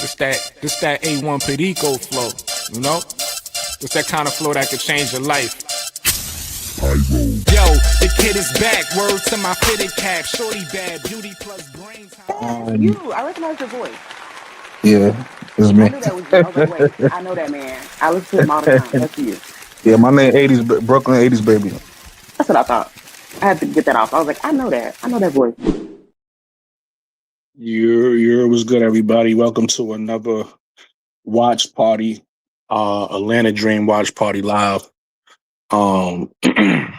This that A1 Perico flow, you know? It's that kind of flow that could change your life. Yo, the kid is back. Word to my fitted cap. Shorty bad, beauty plus brains. I recognize your voice. Yeah, it's I me. knew that was you. I was like, wait, I know that man. I listen to him all the time. That's you. Yeah, my name 80s Brooklyn 80s baby. That's what I thought. I had to get that off. I was like, I know that. I know that voice. You're was good, everybody. Welcome to another watch party, Atlanta Dream Watch Party Live. The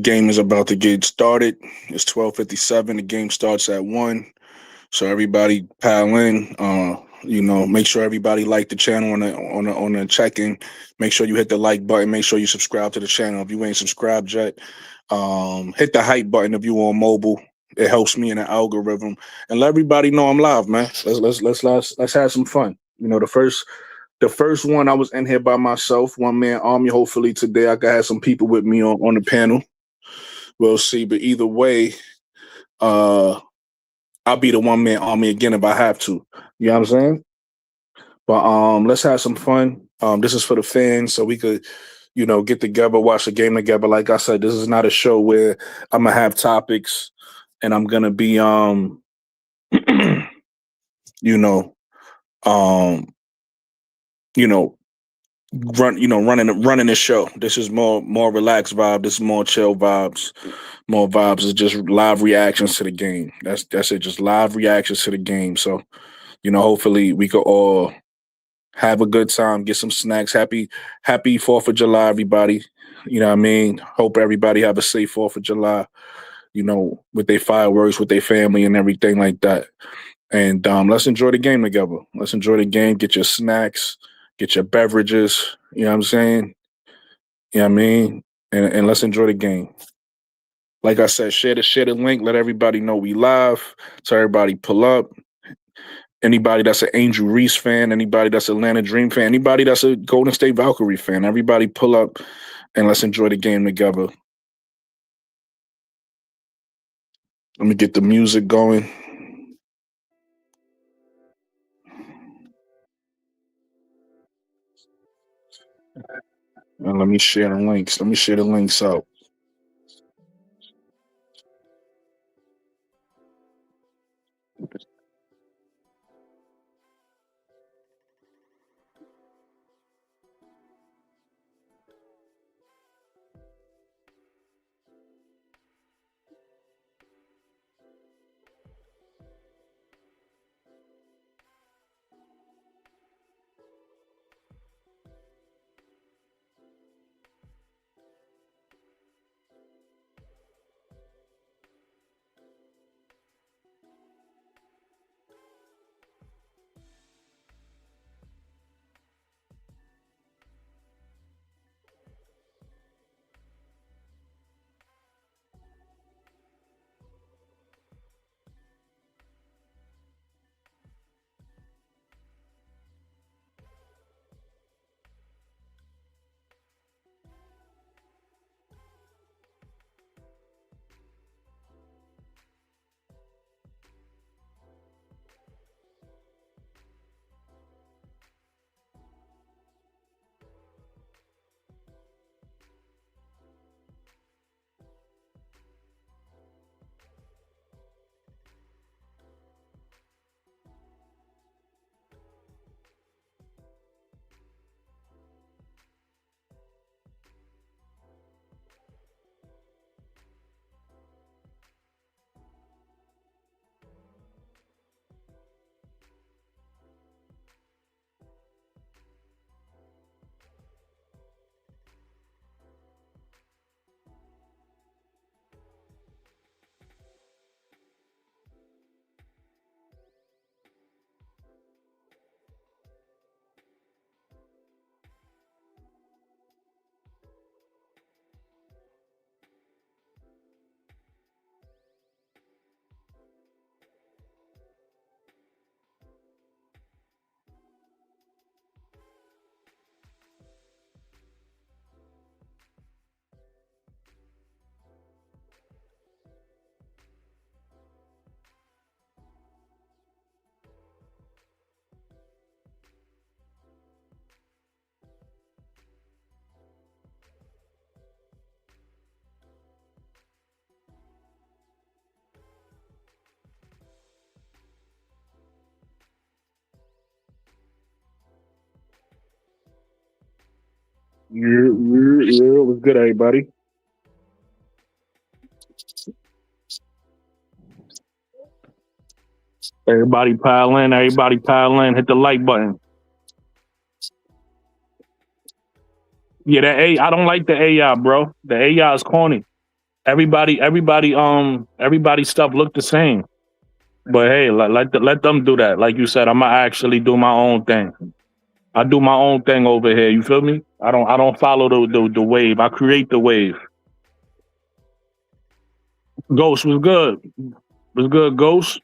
game is about to get started. It's 12:57. The game starts at 1. So everybody pile in. Make sure everybody like the channel on the check-in. Make sure you hit the like button. Make sure you subscribe to the channel if you ain't subscribed yet. Hit the hype button if you on mobile. It helps me in the algorithm. And let everybody know I'm live, man. Let's have some fun. You know, the first one I was in here by myself, one man army. Hopefully today I can have some people with me on the panel. We'll see. But either way, I'll be the one man army again if I have to. You know what I'm saying? But let's have some fun. This is for the fans, so we could, get together, watch the game together. Like I said, this is not a show where I'm gonna have topics and I'm gonna be you know, um, you know, running the show. This is more relaxed vibe. This is more chill vibes. More vibes is just live reactions to the game. That's it. Just live reactions to the game. So, hopefully we could all have a good time, get some snacks. Happy 4th of July, everybody. You know what I mean? Hope everybody have a safe 4th of July, with their fireworks, with their family and everything like that. And let's enjoy the game together. Let's enjoy the game. Get your snacks, get your beverages. You know what I'm saying? You know what I mean? And let's enjoy the game. Like I said, share the link. Let everybody know we live. So everybody pull up. Anybody that's an Angel Reese fan, anybody that's an Atlanta Dream fan, anybody that's a Golden State Valkerie fan, everybody pull up and let's enjoy the game together. Let me get the music going. And let me share the links. Let me share the links out. Yeah. What's good, everybody? Everybody pile in. Everybody pile in. Hit the like button. Yeah, that A. I don't like the AI, bro. The AI is corny. Everybody stuff look the same. But hey, let them do that. Like you said, I'ma actually do my own thing. I do my own thing over here. You feel me? I don't follow the wave. I create the wave. Ghost was good. Was good, Ghost.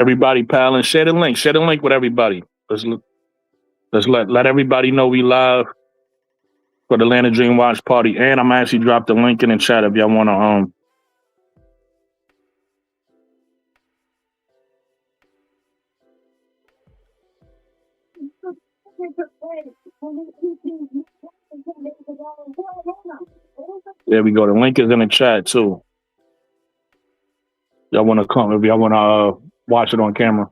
Everybody piling. Share the link. Share the link with everybody. Let's let everybody know we live for the Land of Dream Watch Party. And I'm actually dropped the link in the chat if y'all wanna There we go. The link is in the chat too. Y'all wanna come if y'all wanna watch it on camera.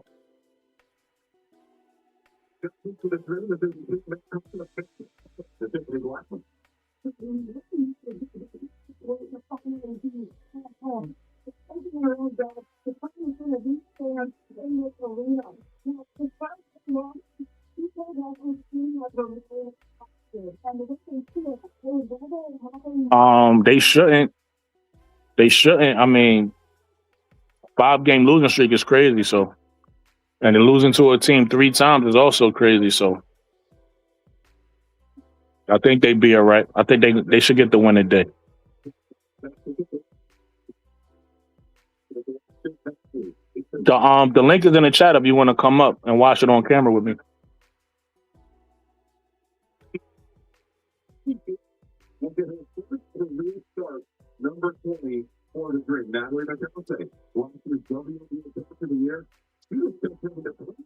They shouldn't. They shouldn't. I mean, 5-game losing streak is crazy. So, and then losing to a team 3 times is also crazy. So, I think they'd be all right. I think they should get the win today. The link is in the chat if you want to come up and watch it on camera with me. Number 20 for the drink. Now we're not going to say. One through W for the year. You just continue to put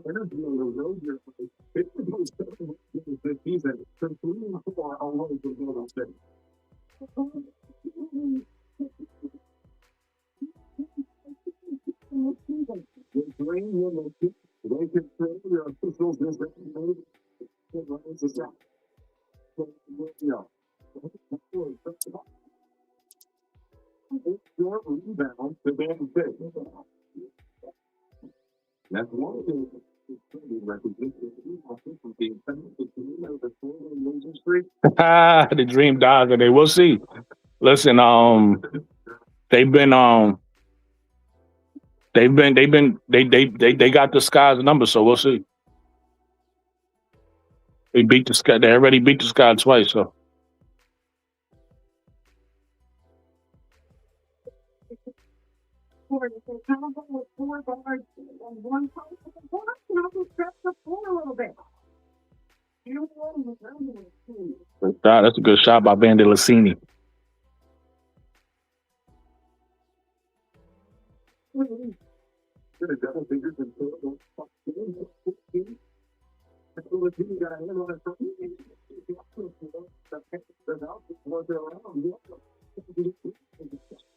energy on the road here. It's the most this season. Completely far all over the Golden State. The drain will they can trade their officials this short rebound to Golden State. That's one thing. The dream dies today. We'll see. Listen, they got the Sky's number, so we'll see. They beat the Sky. They already beat the Sky twice, so. That's a good shot by Vandelicini.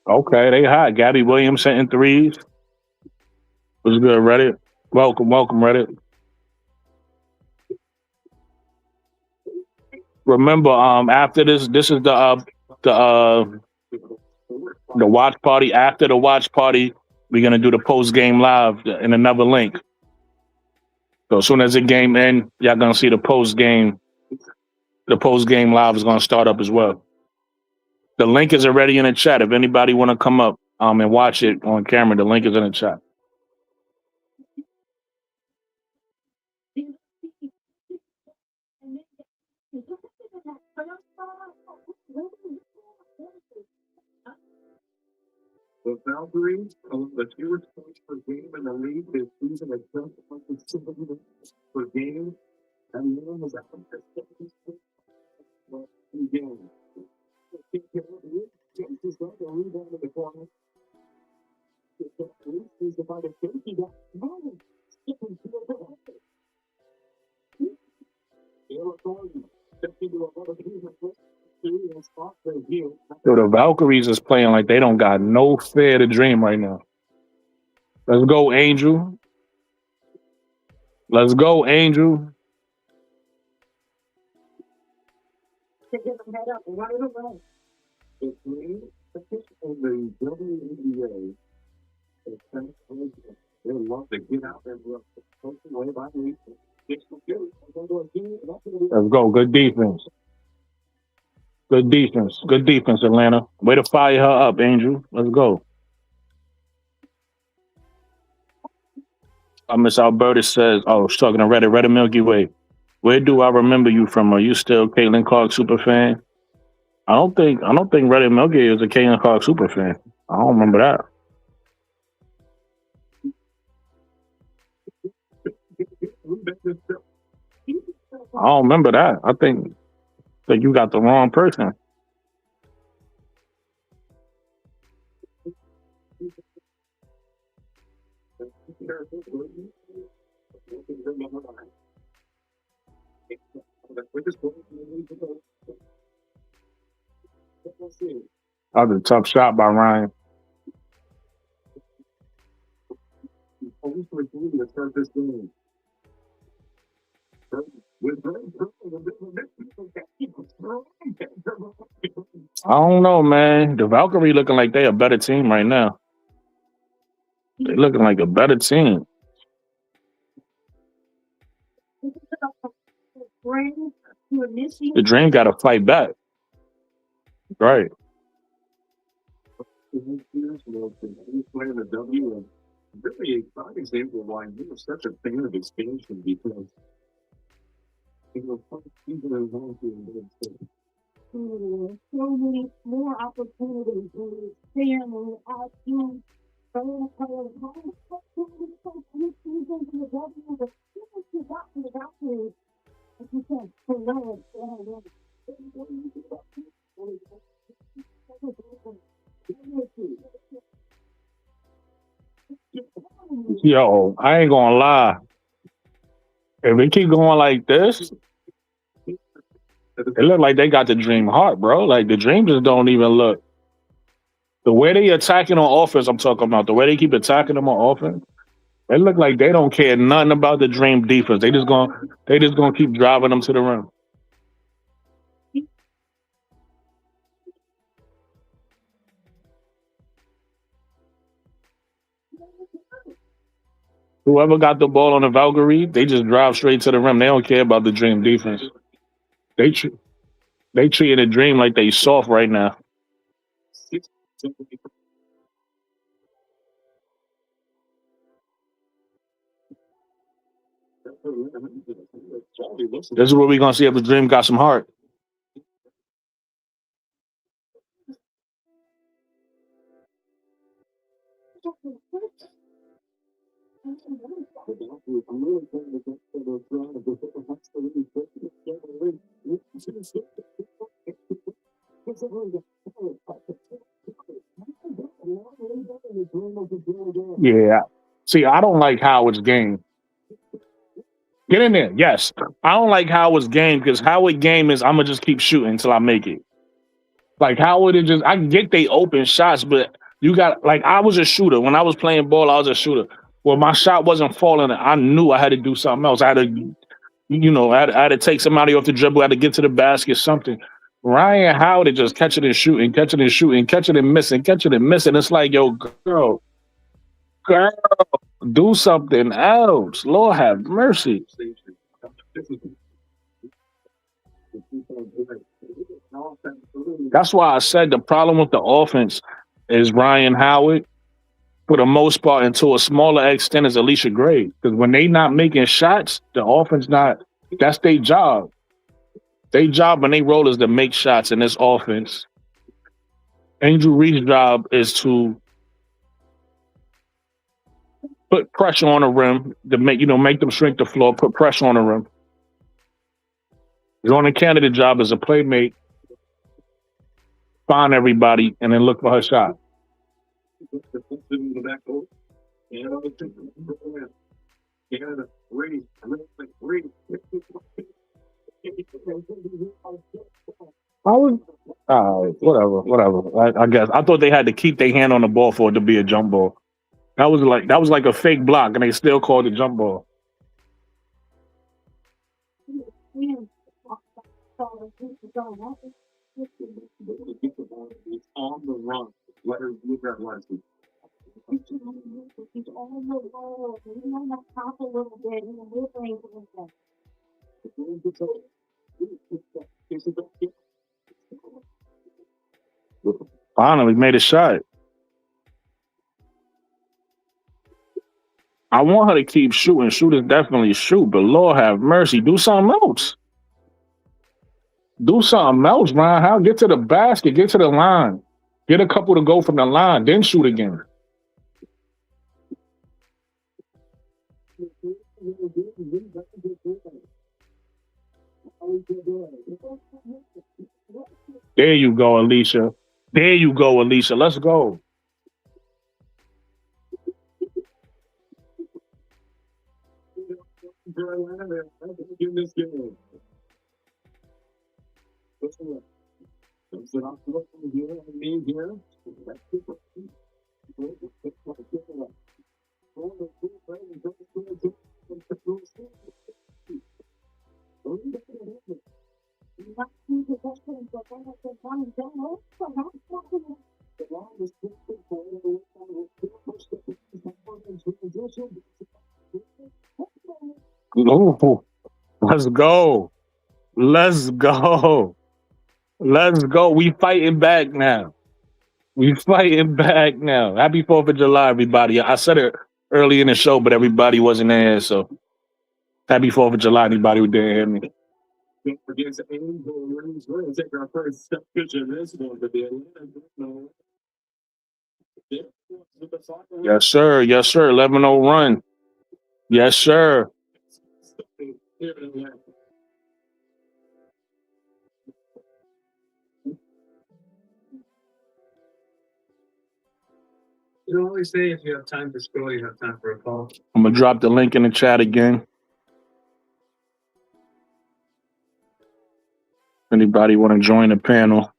Okay, they hot. Gabby Williams hitting threes. Was good, Reddit. Welcome, Reddit. Remember, after this is the watch party. After the watch party, we're gonna do the post game live in another link. So as soon as the game ends, y'all gonna see the post game. The post game live is gonna start up as well. The link is already in the chat. If anybody want to come up and watch it on camera, the link is in the chat. The Valkerie, the fewest points per game in the league this season at 10 per game. And Yo, the Valkyries is playing like they don't got no fear to dream right now. Let's go, Angel. Let's go, Angel. Let's go. Good defense. Good defense. Good defense, Atlanta. Way to fire her up, Angel. Let's go. Miss Alberta says, oh, she's talking to Reddit Milky Way. Where do I remember you from? Are you still Caitlin Clark super fan? I don't think Reddit Milky Way is a Caitlin Clark super fan. I don't remember that. I don't remember that. I think you got the wrong person. That was a tough shot by Ryan. I don't know, man. The Valkerie looking like they a better team right now. They looking like a better team. The Dream got to fight back. Right. Yo, I ain't gonna lie. If we keep going like this, it look like they got the Dream heart, bro. Like the Dream just don't even look. The way they attacking on offense, I'm talking about. The way they keep attacking them on offense, they look like they don't care nothing about the Dream defense. They just gonna keep driving them to the rim. Whoever got the ball on the Valkyrie, they just drive straight to the rim. They don't care about the Dream defense. They treating the Dream like they soft right now. This is what we're gonna see if the Dream got some heart. Yeah. See, I don't like Howard's game. Get in there. Yes. I don't like Howard's game because Howard's game is I'm gonna just keep shooting until I make it. Like Howard is just I get they open shots, but you got like I was a shooter. When I was playing ball, I was a shooter. Well, my shot wasn't falling. I knew I had to do something else. I had to, I had to take somebody off the dribble, I had to get to the basket, something. Ryan Howard is just catching and shooting, catching and shooting, catching and missing, catching and missing. It's like, yo, girl, do something else. Lord have mercy. That's why I said the problem with the offense is Ryan Howard, for the most part, and to a smaller extent, is Alicia Gray. Because when they not making shots, the offense that's their job. Their job and their role is to make shots in this offense. Angel Reese's job is to put pressure on the rim to make them shrink the floor, put pressure on the rim. Doing a candidate job as a playmate, find everybody, and then look for her shot. I was whatever. I guess I thought they had to keep their hand on the ball for it to be a jump ball. That was like a fake block, and they still called it jump ball. Finally made a shot. I want her to keep shooting. Shooters definitely shoot, but Lord have mercy, do something else. Do something else, man. How get to the basket, get to the line, get a couple to go from the line, then shoot again. There you go, Alicia. There you go, Alicia. Let's go. Ooh, let's go. Let's go. Let's go. We fighting back now. We fighting back now. Happy 4th of July, everybody. I said it early in the show, but everybody wasn't there. So happy 4th of July, anybody who didn't hear me. Yes, sir. Yes, sir. 11-0 run. Yes, sir. You always say if you have time to scroll, you have time for a call. I'm going to drop the link in the chat again. Anybody want to join the panel?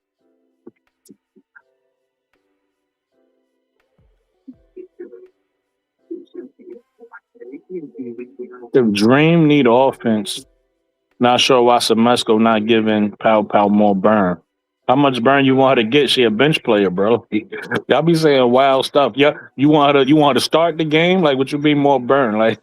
If Dream need offense, not sure why Semesco not giving Pow more burn. How much burn you want her to get? She a bench player, bro. Y'all be saying wild stuff. Yeah, you want her to start the game? Like, what you mean more burn? Like,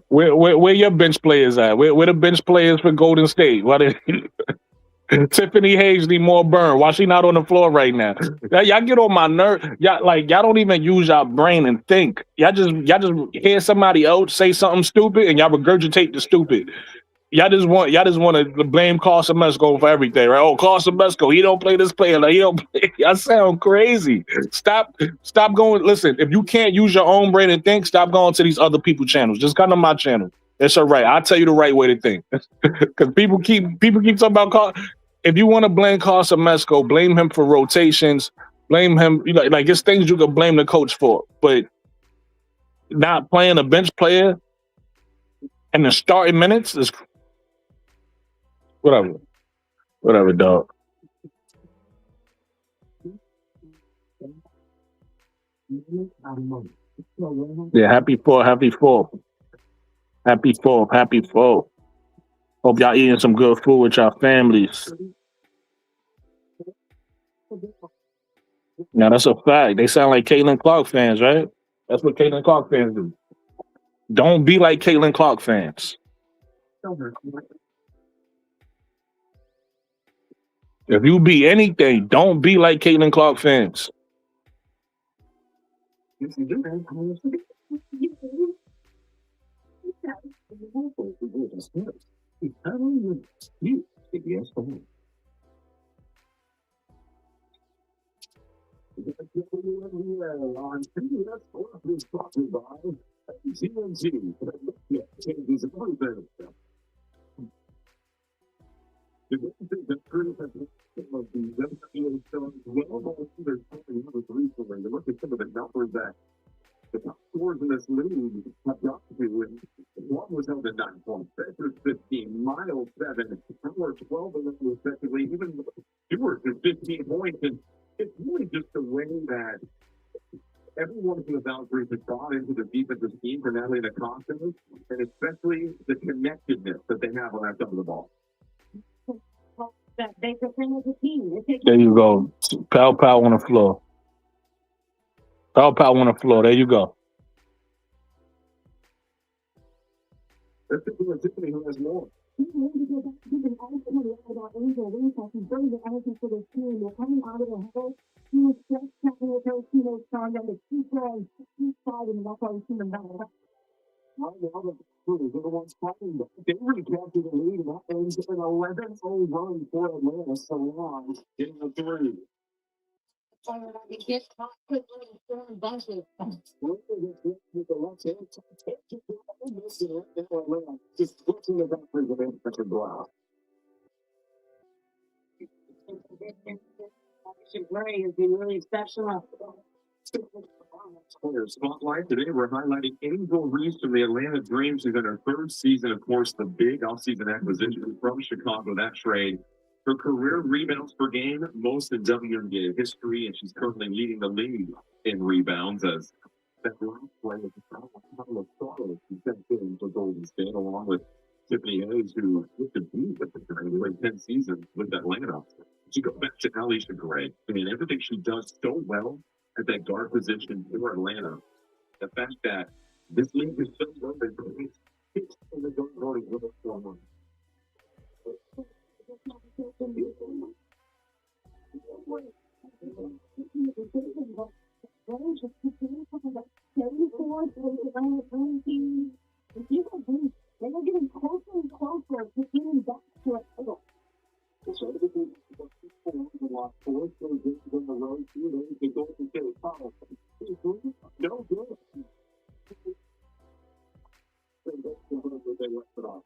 where your bench players at? Where the bench players for Golden State? Why did Tiffany Hayes need more burn? Why she not on the floor right now? Y'all get on my nerve. Y'all don't even use y'all brain and think. Y'all just hear somebody else say something stupid and y'all regurgitate the stupid. Y'all just want to blame Carson Mesco for everything, right? Oh, Carson Mesco, he don't play this player. Like, he don't play. Y'all sound crazy. Stop going. Listen, if you can't use your own brain and think, stop going to these other people channels. Just come to my channel. It's all right. I'll tell you the right way to think. Because people keep talking about Carson. If you want to blame Carson Mesco, blame him for rotations. Blame him. Like it's things you can blame the coach for, but not playing a bench player and the starting minutes is. Whatever, dog. Yeah, happy 4th. Happy 4th. Hope y'all eating some good food with y'all families. Now that's a fact. They sound like Caitlin Clark fans, right? That's what Caitlin Clark fans do. Don't be like Caitlin Clark fans. If you be anything, don't be like Caitlin Clark fans. ZNG changes everything. The crew has of the WNBA stars well over their time recently. You look at some of the numbers that the top scores in this league have got to do. And one was held at 9 points. Baker's 15, Miles 7, Howard 12 of them respectively. Even Stewart is 15 points. And it's really just the way that everyone from the Valkerie has brought into the defensive scheme for Natalie Acosta, and especially the connectedness that they have on that side of the ball. That they defend as a team. There you go. Pow pow on the floor. Pow pow on the floor. There you go. Let's see Tiffany who has more. They recaptured the lead, and that ends an 11-0 run for Atlanta. Solange getting a 3. Just looking at that for the glass. Gray has been really exceptional. Spotlight today, we're highlighting Angel Reese from the Atlanta Dreams, who's in her 3rd season. Of course, the big offseason acquisition from Chicago, that trade. Her career rebounds per game, most in WNBA history, and she's currently leading the league in rebounds as that last play of the Charlotte. She stepped in for Golden State along with Tiffany Hayes, who used to be with the Dream, played 10 seasons with Atlanta. She goes back to Alicia Gray. I mean, everything she does so well at that guard position for Atlanta. The fact that this league is so well, it's in the guard voting with us for one. They're getting closer and closer to getting back to it. So this is lost 4 games in the road. They go to get a foul. No good. They left it off.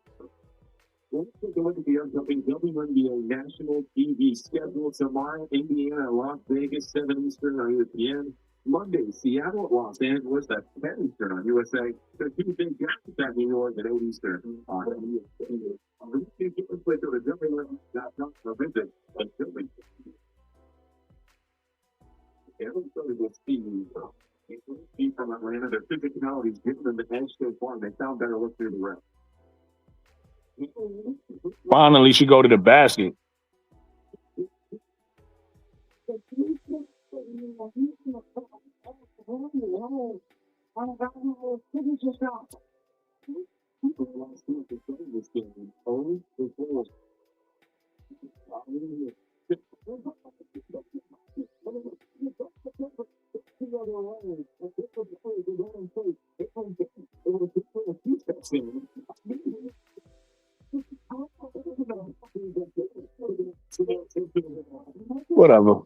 Let's take a look at the upcoming WNBA national TV schedule. Tomorrow, Indiana, Las Vegas, 7 Eastern on ESPN. Monday, Seattle, Los Angeles, that's 10 Eastern on USA. The 2 big games at New York at 8 Eastern on ESPN. You can play to the WNBA.com for visit. Everybody will see from Atlanta. Their physicality is giving them the edge so far. They sound better look through the rest. Finally, she go to the basket. Whatever.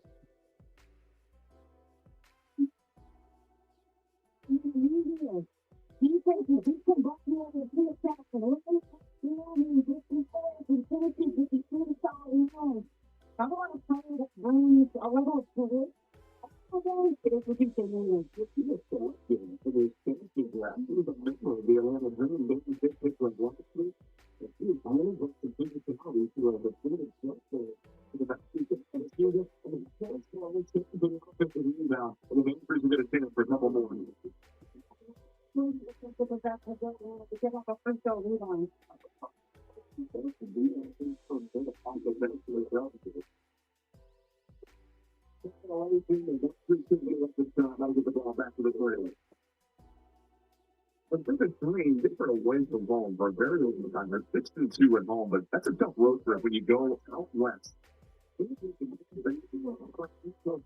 But they're the Dream, different away from home for a very long time. They're 6-2 at home, but that's a tough road trip when you go out west.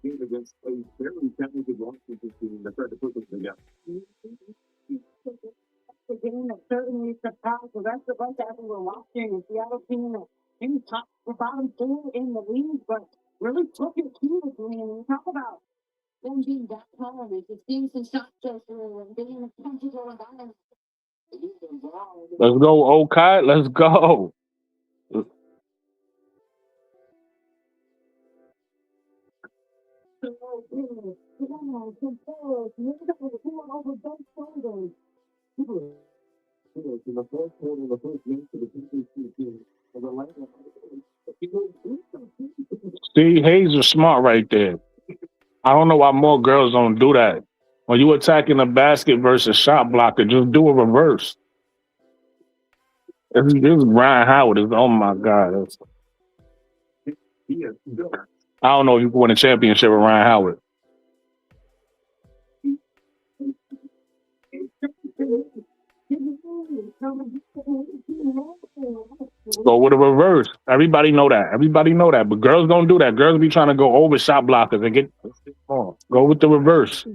Game against a very talented Washington team that tried to put them together. The game that certainly surprised the rest of us as we were watching. The Seattle team that in the bottom 4 in the league, but really took it to the Dream. And you talk about Wnba.com is the things and stuff just being a comfortable environment. Let's go, okay. Let's go. See, Hayes is smart right there. I don't know why more girls don't do that. When you attacking a basket versus shot blocker, just do a reverse. This is Ryan Howard. Oh my God. I don't know if you can win a championship with Ryan Howard. Go with a reverse. Everybody know that. But girls don't do that. Girls be trying to go over shot blockers and get. Oh, go with the reverse.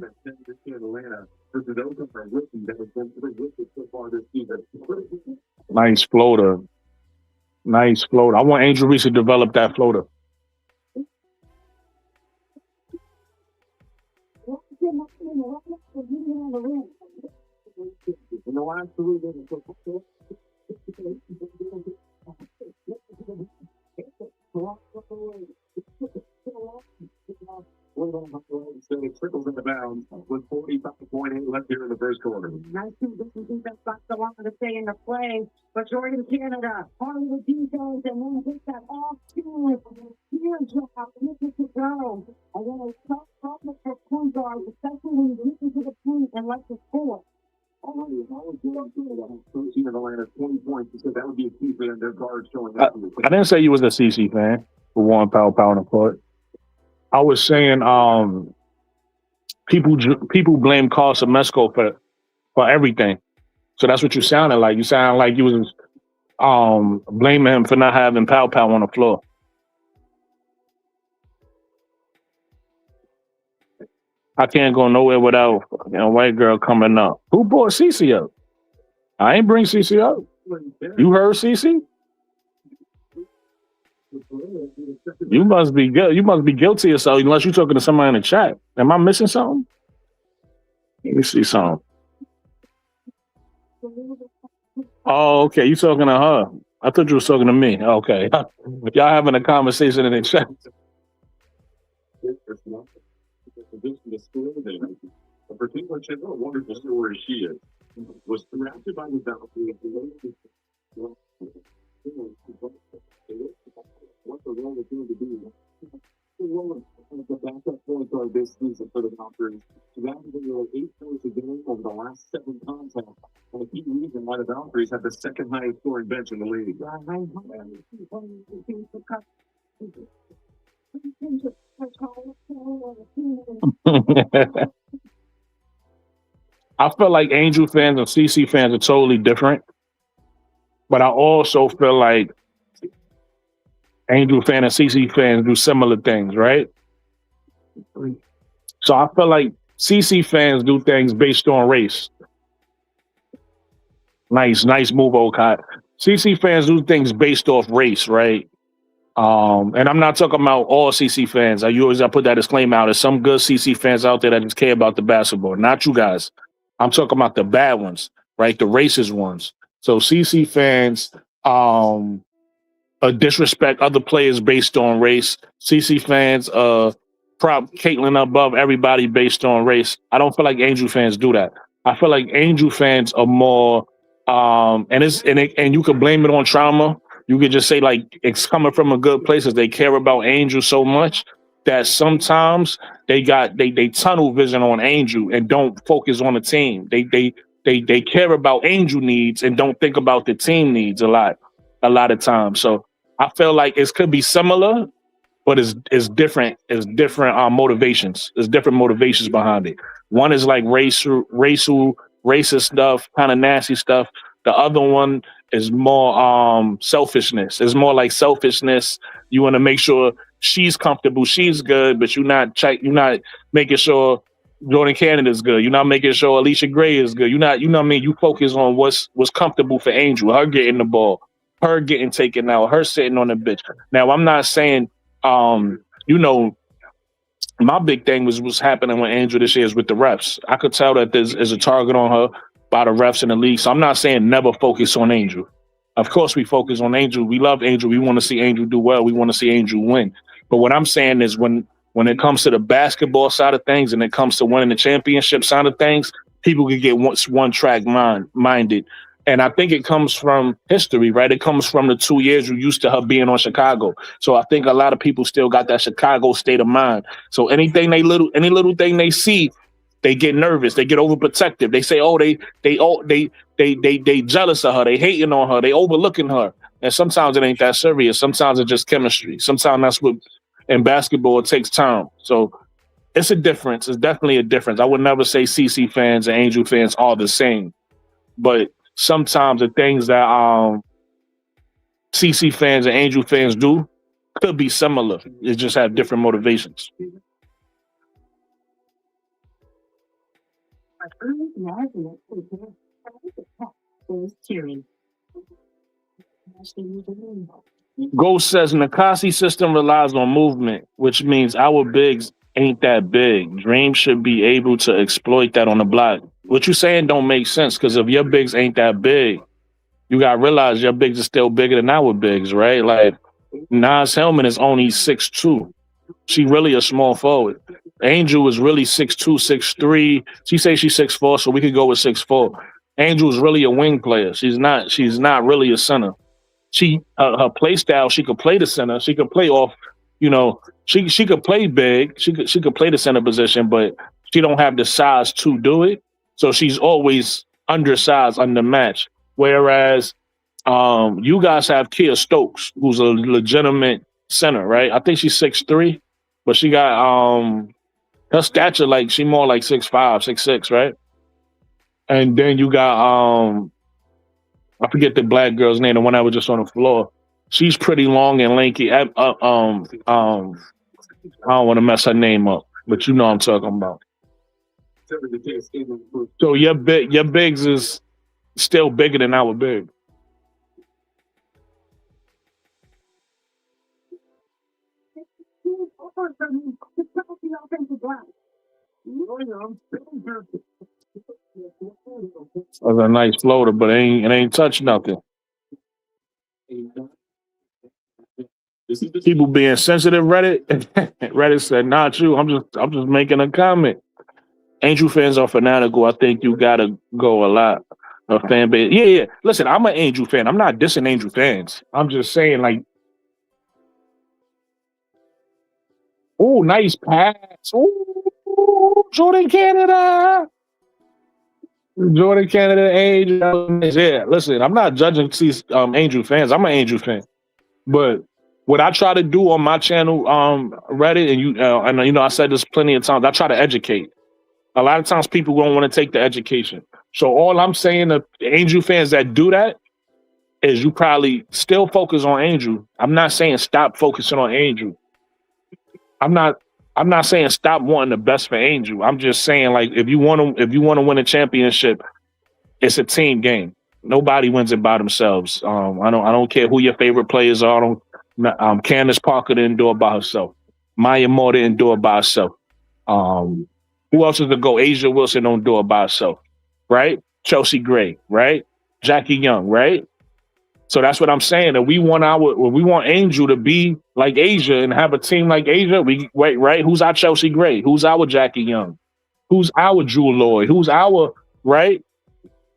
Nice floater. I want Angel Reese to develop that floater. Trickles into bounds with 45.8 left here in the first quarter. Nice defense got the one to stay in the play, but Jordan Canada, part of the defense, and then hit that off field. Huge job, looking to go. And then a tough problem for point guard, especially when you get into the paint and like to score. Team of Atlanta 20 points because that would be a key for their guards showing up. I didn't say you was a CC fan for one power on the court. I was saying people blame Carl Semesco for everything. So that's what you sounded like. You sound like you was blaming him for not having Pow on the floor. I can't go nowhere without a white girl coming up. Who brought CC up? I ain't bring CC up. You heard CC? You must be guilty of something unless you're talking to somebody in the chat. Am I missing something? Let me see something. Oh, okay. You talking to her? I thought you was talking to me. Okay. Y'all having a conversation in the chat. A particular chick, what a wonderful story she is, was drafted by the Valkerie. What the role is going to be? The role of the backup point guard this season for the Valkyries. Drafted in 8 points a game over the last 7 contacts. And a key reason why the Valkyries have the second highest scoring bench in the league. I feel like Angel fans and CC fans are totally different, but I also feel like Angel fan and CC fans do similar things, right? So I feel like CC fans do things based on race. Nice move, Okai. CC fans do things based off race, right? And I'm not talking about all CC fans. I put that disclaimer out. There's some good CC fans out there that just care about the basketball. Not you guys. I'm talking about the bad ones, right? The racist ones. So CC fans disrespect other players based on race. CC fans prop Caitlyn above everybody based on race. I don't feel like Angel fans do that. I feel like Angel fans are more and you can blame it on trauma. You could just say like it's coming from a good place as they care about Angel so much that sometimes they tunnel vision on Angel and don't focus on the team. They care about Angel needs and don't think about the team needs a lot of times. So I feel like it could be similar, but it's different. It's different motivations. There's different motivations behind it. One is like racial, racist stuff, kind of nasty stuff. The other one is more selfishness. It's more like selfishness. You want to make sure she's comfortable, she's good, but you're not making sure Jordan Canada's good. You're not making sure Alicia Gray is good. You're not, you know what I mean? You focus on what's comfortable for Angel, her getting the ball, her getting taken out, her sitting on the bench. Now, I'm not saying my big thing was what's happening with Angel this year is with the refs. I could tell that there's a target on her by the refs in the league. So I'm not saying never focus on Angel. Of course, we focus on Angel. We love Angel. We want to see Angel do well. We want to see Angel win. But what I'm saying is when it comes to the basketball side of things and it comes to winning the championship side of things, people can get one track minded. And I think it comes from history, right? It comes from the 2 years you used to her being on Chicago. So I think a lot of people still got that Chicago state of mind. So any little thing they see, they get nervous, they get overprotective. They say, oh, they jealous of her, they hating on her, they overlooking her. And sometimes it ain't that serious. Sometimes it's just chemistry. Sometimes that's what in basketball it takes time. So it's a difference. It's definitely a difference. I would never say CC fans and Angel fans are the same, but sometimes the things that CC fans and Angel fans do could be similar. They just have different motivations. Ghost says Nakasi system relies on movement, which means our bigs ain't that big. Dream should be able to exploit that on the block. What you saying don't make sense because if your bigs ain't that big, you gotta realize your bigs are still bigger than our bigs, right? Like Nas Hellman is only 6'2". She really a small forward. Angel is really 6'2", 6'3". She says she's 6'4", so we could go with 6'4". Angel is really a wing player. She's not really a center. She her play style, she could play the center. She could play off, she could play big. She could play the center position, but she don't have the size to do it. So she's always undersized, undermatched. Whereas you guys have Kia Stokes, who's a legitimate center, right? I think she's 6'3", but she got her stature like she more like 6'5", 6'6", right? And then you got I forget the black girl's name, the one that was just on the floor. She's pretty long and lanky. I don't want to mess her name up, but you know what I'm talking about. So your bigs is still bigger than our big. That was a nice floater, but it ain't touched nothing. People being sensitive, Reddit. Reddit said, "Not you. I'm just making a comment." Angel fans are fanatical. I think you gotta go a lot. A fan base. Yeah. Listen, I'm an Angel fan. I'm not dissing Angel fans. I'm just saying, like, oh, nice pass. Ooh, Jordan Canada. Jordan Canada, Angel. Yeah, listen, I'm not judging Angel fans. I'm an Angel fan. But what I try to do on my channel, Reddit, and I said this plenty of times, I try to educate. A lot of times people don't want to take the education. So all I'm saying to Angel fans that do that is you probably still focus on Angel. I'm not saying stop focusing on Angel. I'm not saying stop wanting the best for Angel. I'm just saying, like, if you want to win a championship, it's a team game. Nobody wins it by themselves. I don't care who your favorite players are. Candace Parker didn't do it by herself. Maya Moore didn't do it by herself. Who else is to go? Asia Wilson don't do it by herself, right? Chelsea Gray, right? Jackie Young, right? So that's what I'm saying. That we want Angel to be like Asia and have a team like Asia. Right? Who's our Chelsea Gray? Who's our Jackie Young? Who's our Jewel Lloyd? Who's our right?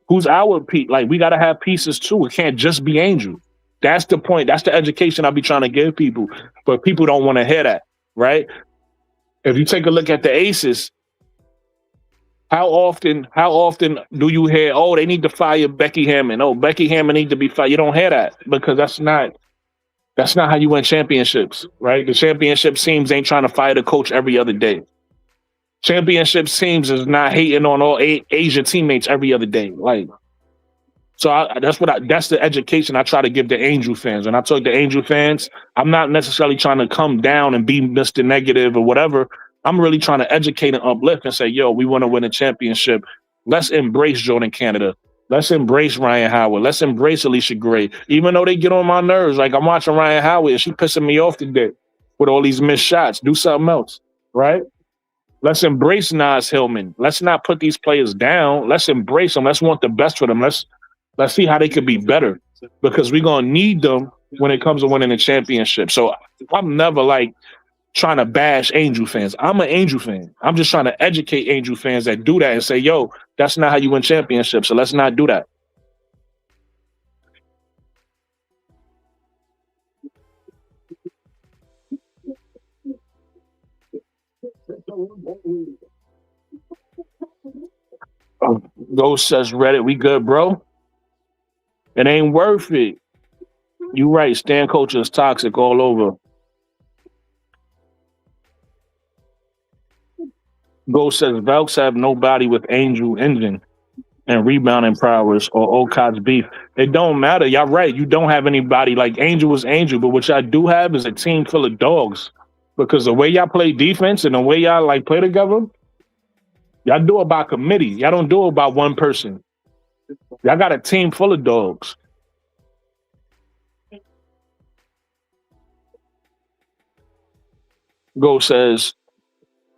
Who's our Pete? Like, we gotta have pieces too. It can't just be Angel. That's the point. That's the education I'll be trying to give people. But people don't want to hear that, right? If you take a look at the Aces, how often do you hear, oh, they need to fire Becky Hammond? Oh, Becky Hammond need to be fired. You don't hear that because that's not how you win championships, right? The championship teams ain't trying to fire the coach every other day. Championship teams is not hating on all Asia teammates every other day. Like, so that's the education I try to give the Angel fans. When I talk to Angel fans, I'm not necessarily trying to come down and be Mr. Negative or whatever. I'm really trying to educate and uplift and say, yo, we want to win a championship. Let's embrace Jordan Canada. Let's embrace Ryan Howard. Let's embrace Alicia Gray. Even though they get on my nerves, like I'm watching Ryan Howard and she pissing me off today with all these missed shots. Do something else. right? Let's embrace Nas Hillman. Let's not put these players down. Let's embrace them. Let's want the best for them. Let's see how they could be better because we're gonna need them when it comes to winning the championship. So I'm never like trying to bash Angel fans. I'm an Angel fan. I'm just trying to educate Angel fans that do that and say, yo, that's not how you win championships. So let's not do that. Ghost says Reddit, we good, bro. It ain't worth it. You right. Stan culture is toxic all over. Ghost says Velks have nobody with Angel engine and rebounding prowess or Okot's beef. It don't matter. Y'all right. You don't have anybody like Angel is Angel, but what y'all do have is a team full of dogs. Because the way y'all play defense and the way y'all like play together, y'all do it by committee. Y'all don't do it by one person. Y'all got a team full of dogs. Ghost says,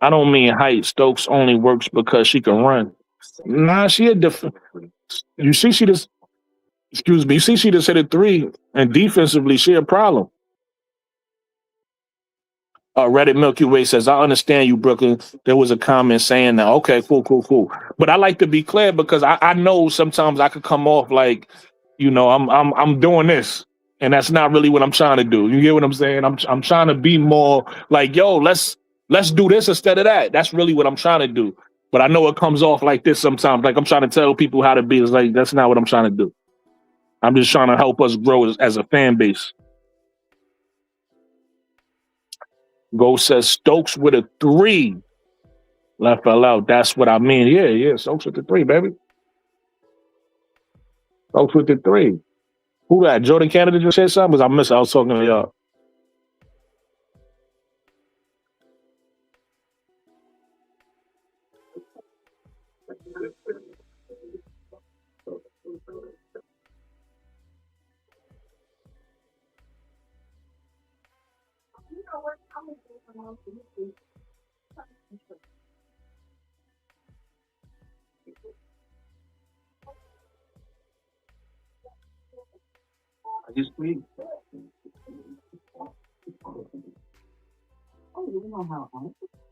I don't mean height. Stokes only works because she can run. Nah, she a different. You see, she just. Excuse me. You see, she just hit a three, and defensively, she a problem. Reddit Milky Way says, I understand you, Brooklyn. There was a comment saying that. Okay, cool. But I like to be clear because I know sometimes I could come off like, you know, I'm doing this, and that's not really what I'm trying to do. You get what I'm saying? I'm trying to be more like, yo, let's do this instead of that. That's really what I'm trying to do. But I know it comes off like this sometimes. Like I'm trying to tell people how to be. It's like that's not what I'm trying to do. I'm just trying to help us grow as a fan base. Ghost says Stokes with a 3. Left fell out. That's what I mean. Yeah. Stokes with the 3, baby. Stokes with the 3. Who that? Jordan Canada just said something? I was talking to y'all. I just need. Oh, you know how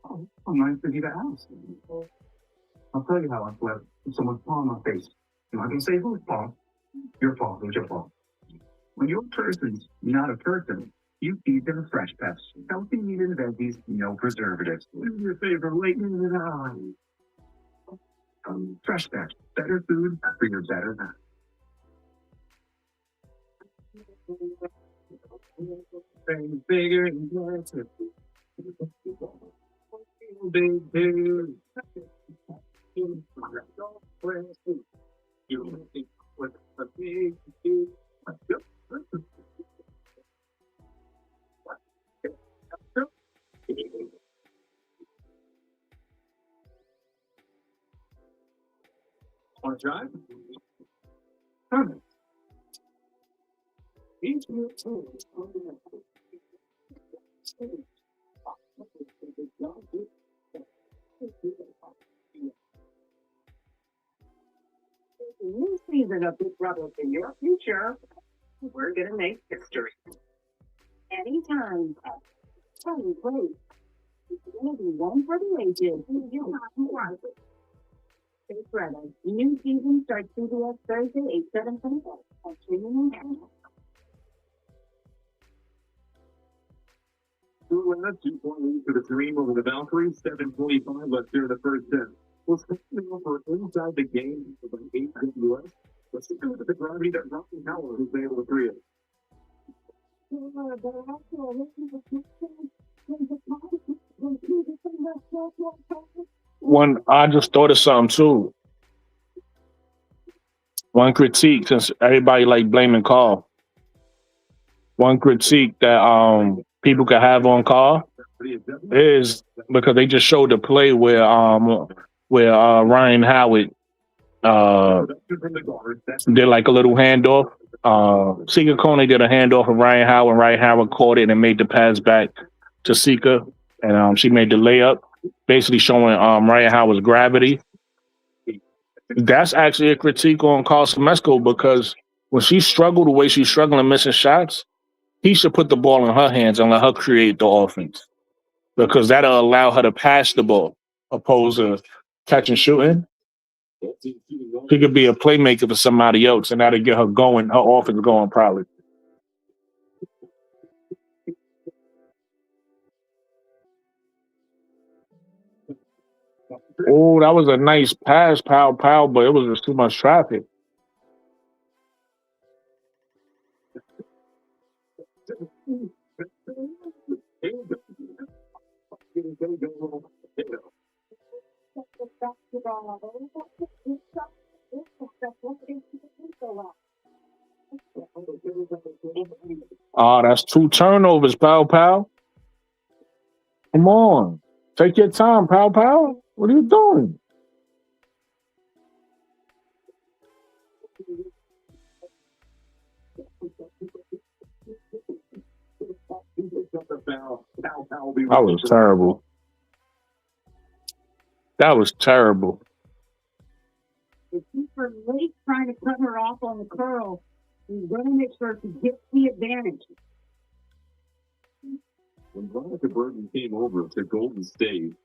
I'm nice to you to ask. I'll tell you how I slept with someone's paw on my face. I'm not gonna say whose paw. Your paw. Who's your paw? When your person's not a person, you feed them fresh peps, healthy meat and veggies, no preservatives. What is your favorite late in fresh peps, better food for your better health. Things bigger and better. Big dude. You think what's a big dude? Want to drive? Perfect. New season of Big Brother in your future. We're gonna make history. Anytime. Tony, great. It's gonna be one for the ages. You're not right. Stay ready. New season starts CBS Thursday, 8/7/25. On streaming and 2-point to the Dream over the Valkerie, 7:25 left here in the first 10. We'll start over inside the game for the 8 US. Let's take a look at the gravity that Rocky Howard was able to create. I just thought of something too. One critique, since everybody like blaming Carl. One critique that people could have on Carl is because they just showed the play where Ryan Howard did like a little handoff. Sika Kone did a handoff of Ryan Howard. Ryan Howard caught it and made the pass back to Sika. and she made the layup, basically showing Ryan Howard's gravity. That's actually a critique on Carl Semesco because when she struggled the way she's struggling missing shots, he should put the ball in her hands and let her create the offense because that'll allow her to pass the ball opposed to catch and shooting. She could be a playmaker for somebody else, and that'll get her going, her offense going probably. Oh, that was a nice pass, pow, but it was just too much traffic. Oh, that's 2 turnovers, pow. Come on. Take your time, pow. What are you doing? That was terrible. That was terrible. If he's for late trying to cut her off on the curl, he's going to make sure to get the advantage. When Veronica Burton came over to Golden State,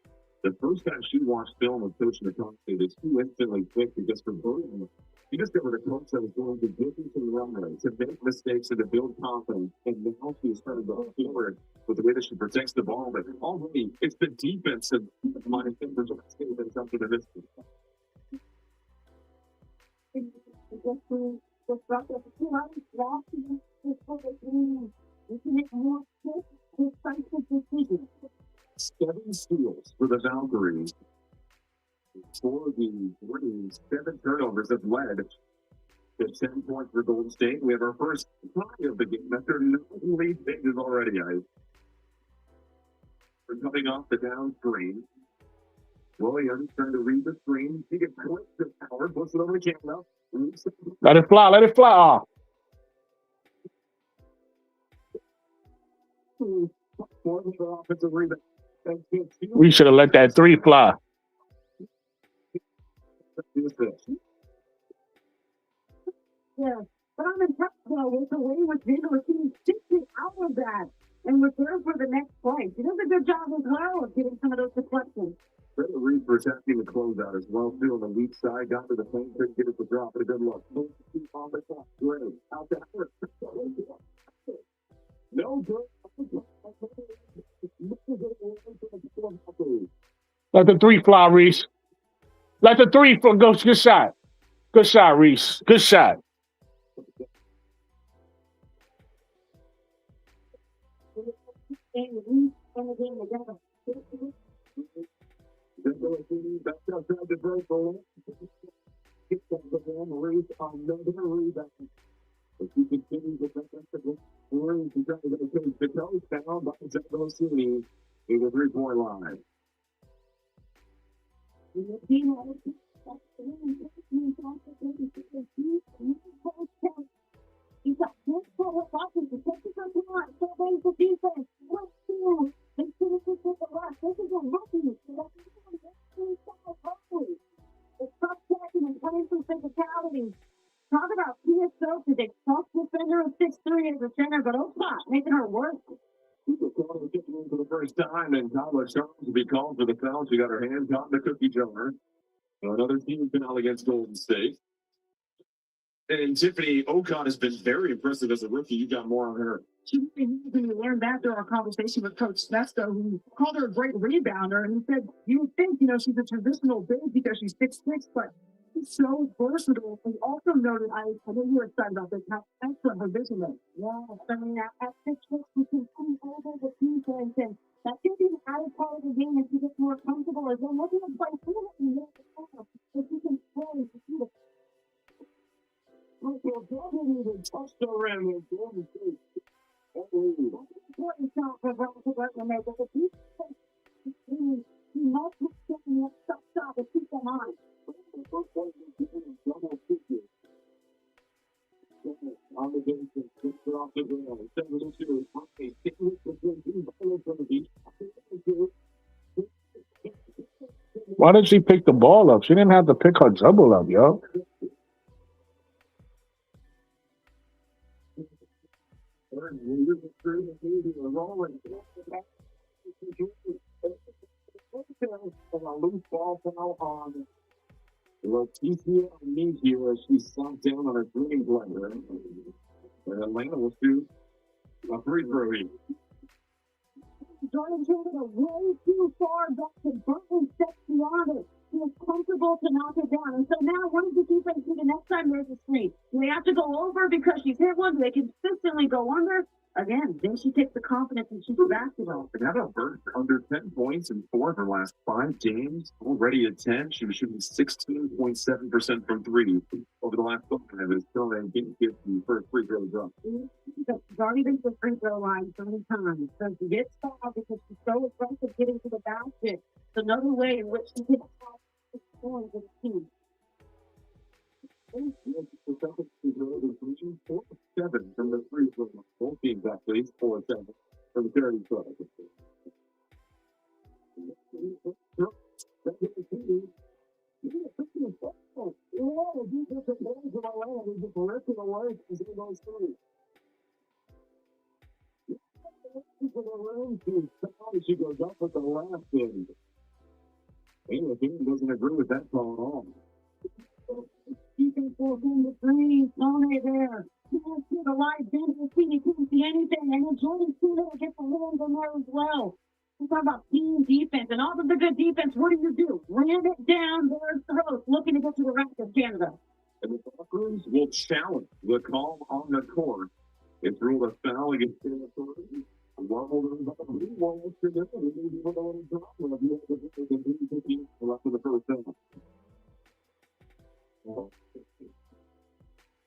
the first time she watched film of Coach McConkey, the two instantly clicked because for Burton, he discovered a coach that was going to get into the runway, to make mistakes and to build confidence. And now she's starting to go forward with the way that she protects the ball. But already, it's the defense of my fingers of State that's up to the mystery. Seven steals for the Valkerie. For the Braves, 7 turnovers have led to 10 points for Golden State. We have our first tie of the game after 9 lead changes already, guys. We're coming off the down screen. Williams trying to read the screen. He gets clipped to power, puts it over the camera. Let it fly. Oh. Offensive rebound. We should have let that 3 fly. Yeah, but I'm impressed though with the way we're getting 60 out of that and reserve for the next play. He does a good job as well of getting some of those deflections. Reese protecting the closeout as well, too, on the weak side. Got to the paint, couldn't get it to drop. But a good look. On the top, Gray. Out to her. No good. Let the 3 fly, Reese. Let the 3 fly. Go. Good shot. Good shot, Reese. Good shot. In the 3-point line. He's got good forward blocking to take the first one. So there's the defense. 1-2. They finish it with the rush. This is a rookie. It's tough catching and coming from physicality. Talk about PSO today. Tough defender of 6'3" as a center, but making her work. For the first time, and Tyler Charles will be called for the foul. She got her hand caught in the cookie jar. So another team foul against Golden State. And Tiffany Ocon has been very impressive as a rookie. You got more on her. She learned that through our conversation with Coach Snesto, who called her a great rebounder. And he said, you would think, she's a traditional big because she's 6'6", but she's so versatile. And also noted, I know you were excited about this, how excellent her vision is. Yeah, I mean, at 6'6", she can see over the defense, and that could be an added part of the game as she gets more comfortable. As they're looking to play fluently, if you can play, important shot for Valkerie to make it. If he must be getting that stop to keep them on. On the game, off the ground. 7-2. Why did she pick the ball up? She didn't have to pick her dribble up, yo. A loose ball foul on Leticia Mejia as she slumped down on a green blender. And Atlanta will shoot a free throw here. Jordan Taylor way too far back to Burton steps beyond it. He is comfortable to knock it down. And so now what does the defense do the next time there's a screen? Do they have to go over because she's hit one? Do they consistently go under? Again, then she takes the confidence and shoots the basketball. Another Burton under 10 points in 4 of her last 5 games. Already at 10. She was shooting 16.7% from 3 over the last 5. It's still a game 50 for a free throw drop. She's already been to the free throw line so many times. So she gets fouled because she's so aggressive getting to the basket. It's another way in which she can stop the scoring for the team. 7 from the free throw. Both teams actually 4-7 from the charity club. She goes up with the last thing. The team doesn't agree with that call at all. Defense goes in the green, Tony there. You can't see the live bench, you couldn't see anything. And then Jordan Taylor gets the hands in there as well. We're talking about team defense, and all of the good defense, what do? Ram it down their throats, looking to get to the rest of Canada. And the Valkyries will challenge the call on the court. It's ruled a foul against Canada.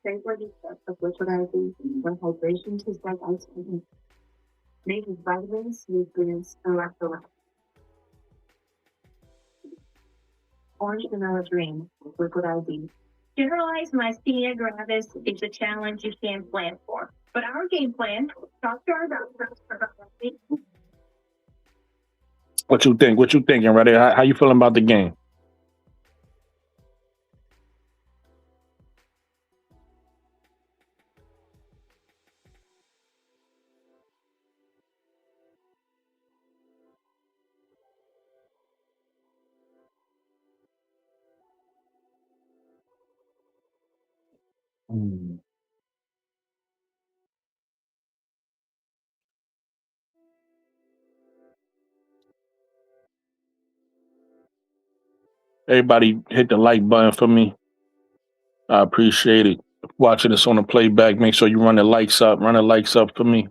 Thank for the steps of which what I do. When hydration tastes like ice cream. Made with vitamins, nutrients, and electrolytes. Orange vanilla dream, liquid IV. Generalized myasthenia gravis is a challenge you can't plan for. But our game plan, talk to our doctors about that. What you think? What you thinking, Ready? How you feeling about the game? Everybody hit the like button for me. I appreciate it. Watching this on the playback, make sure you run the likes up. Run the likes up for me.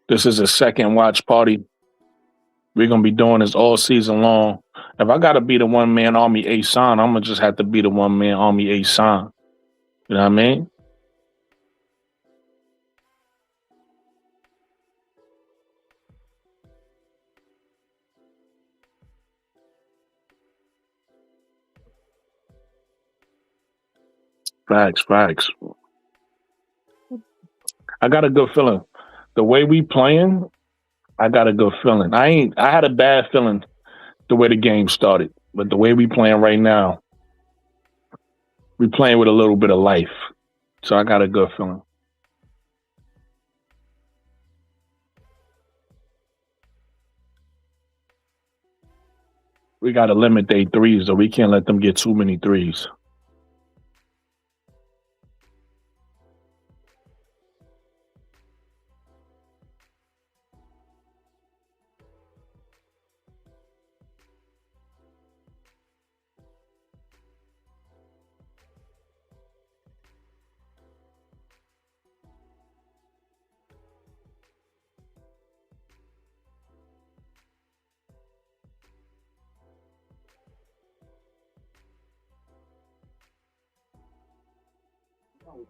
This is a second watch party. We're going to be doing this all season long. If I got to be the one-man army A-San, I'm going to just have to be the one-man army A-San. You know what I mean? Facts. I got a good feeling. The way we playing, I got a good feeling. I had a bad feeling the way the game started. But the way we playing right now, we playing with a little bit of life. So I got a good feeling. We got to limit their threes, though. We can't let them get too many threes.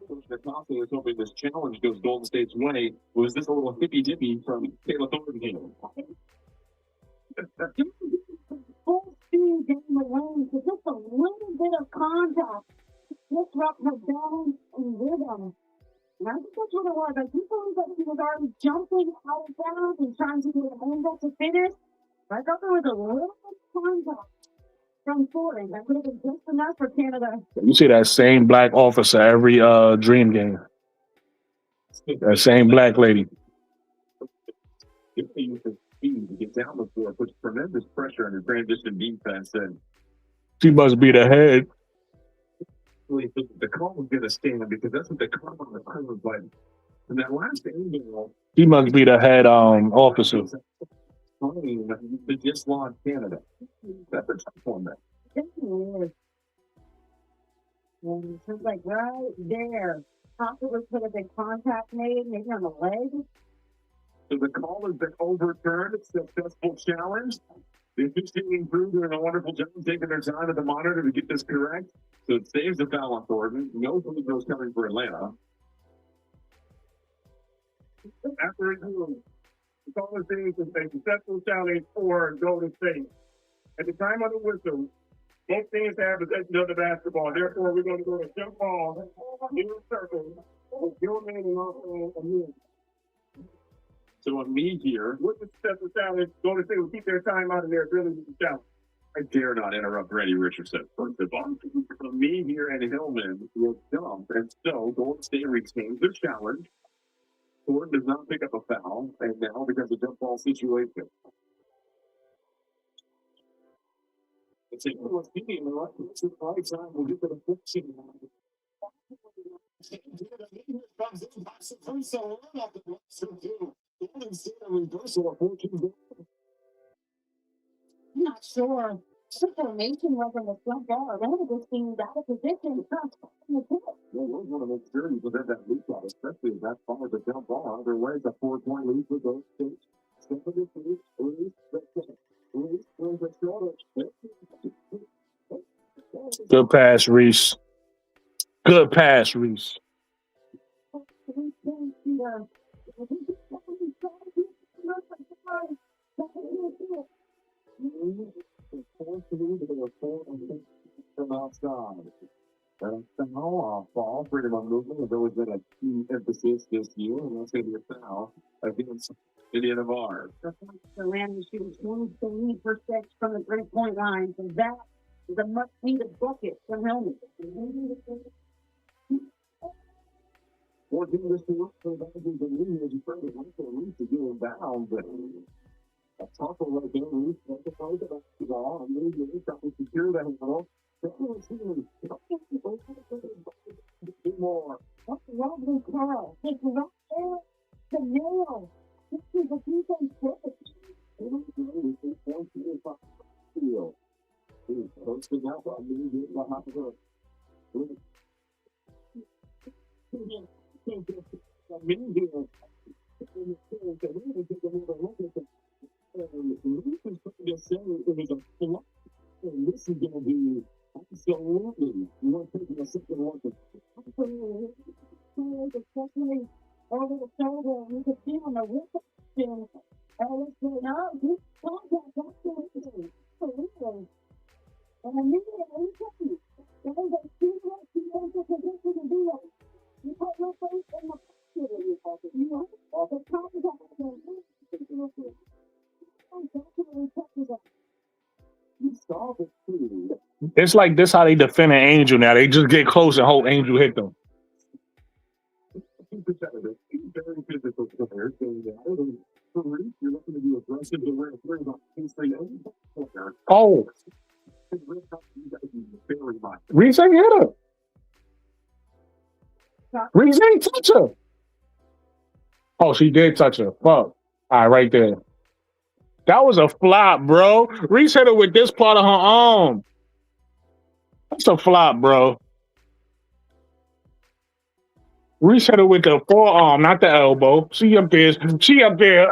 Coach Nicholson is hoping this challenge goes Golden State's way. Was this a little hippy dippy from Taylor Thornton here? Full speed down the lane, so just a little bit of contact disrupt her balance and rhythm. And I think that's what it was. Like, people that he was already jumping out of bounds and trying to get an angle to finish. I thought there was a little bit of contact from Ford. That would have been just enough for Canada. You see that same black officer every dream game. That same black lady. If they use the speed to get down the floor, puts tremendous pressure on the transition defense, and She must be the head. the call was going to stand because that's what the call on the curve was like. And that last angle, He must be the head officer. they just lost Canada. That's a tough one, man. Definitely is. And it's like right there. Possibly could have been contact made, maybe on the leg. So the call has been overturned. It's a successful challenge. The officiating crew doing a wonderful job taking their time at the monitor to get this correct. So it saves the foul on Thornton. No free throws coming for Atlanta. After review, the call is saying it's a successful challenge for Golden State. At the time of the whistle, both teams have possession of the basketball. Therefore, we're going to go to jump ball in a circle with your man and also a me. So a me here. With the successful challenge, Golden State will keep their time out of their ability to challenge. I dare not interrupt Randy Richardson. First of all, so me here and Hillman will jump, and so Golden State retains their challenge. Thornton does not pick up a foul, and now becomes a jump ball situation. It's a little speaking of what it's the right time we'll get to the fixing. I'm not sure. The formation was on the front bar. One of the teams out of position. Well, we want to make sure you prevent that leak out, especially if that's far as a jump ball. Otherwise, a 4-point lead for those states. Good pass, Reese. Good pass, Reese. From outside. That's the foul, freedom of movement has always been a key emphasis this year, and that's going to be a foul against Indiana Bar. The Landon shooting 23% from the 3-point line. So that is a much needed bucket from Hillman. 14 this to look for that is the lead as you try to win for Reese to get him down, but a tackle right there, Reese went to play the basketball, and then Reese got to secure that handle. More. That's a lovely call. It's right there. The nail. This is a defense switch. Posting up on me, behind the this is going to be absolutely not taking a second one. Especially over the shoulder, you can see on the wrist. All this going on. This contact, that's for real. And immediately, there was a two-way defensive position to do it. You put your face in the pocket. You know, the contact. It's like this how they defend an Angel now. They just get close and hope Angel hit them. Very physical player. For Reese, you're looking to be aggressive to where it's very much Oh. Reese ain't hit her. Reese ain't touch her. Oh, she did touch her. Fuck. All right, right there. That was a flop, bro. Reese hit her with this part of her arm. That's a flop, bro. Reese hit her with the forearm, not the elbow. She up there. She up there.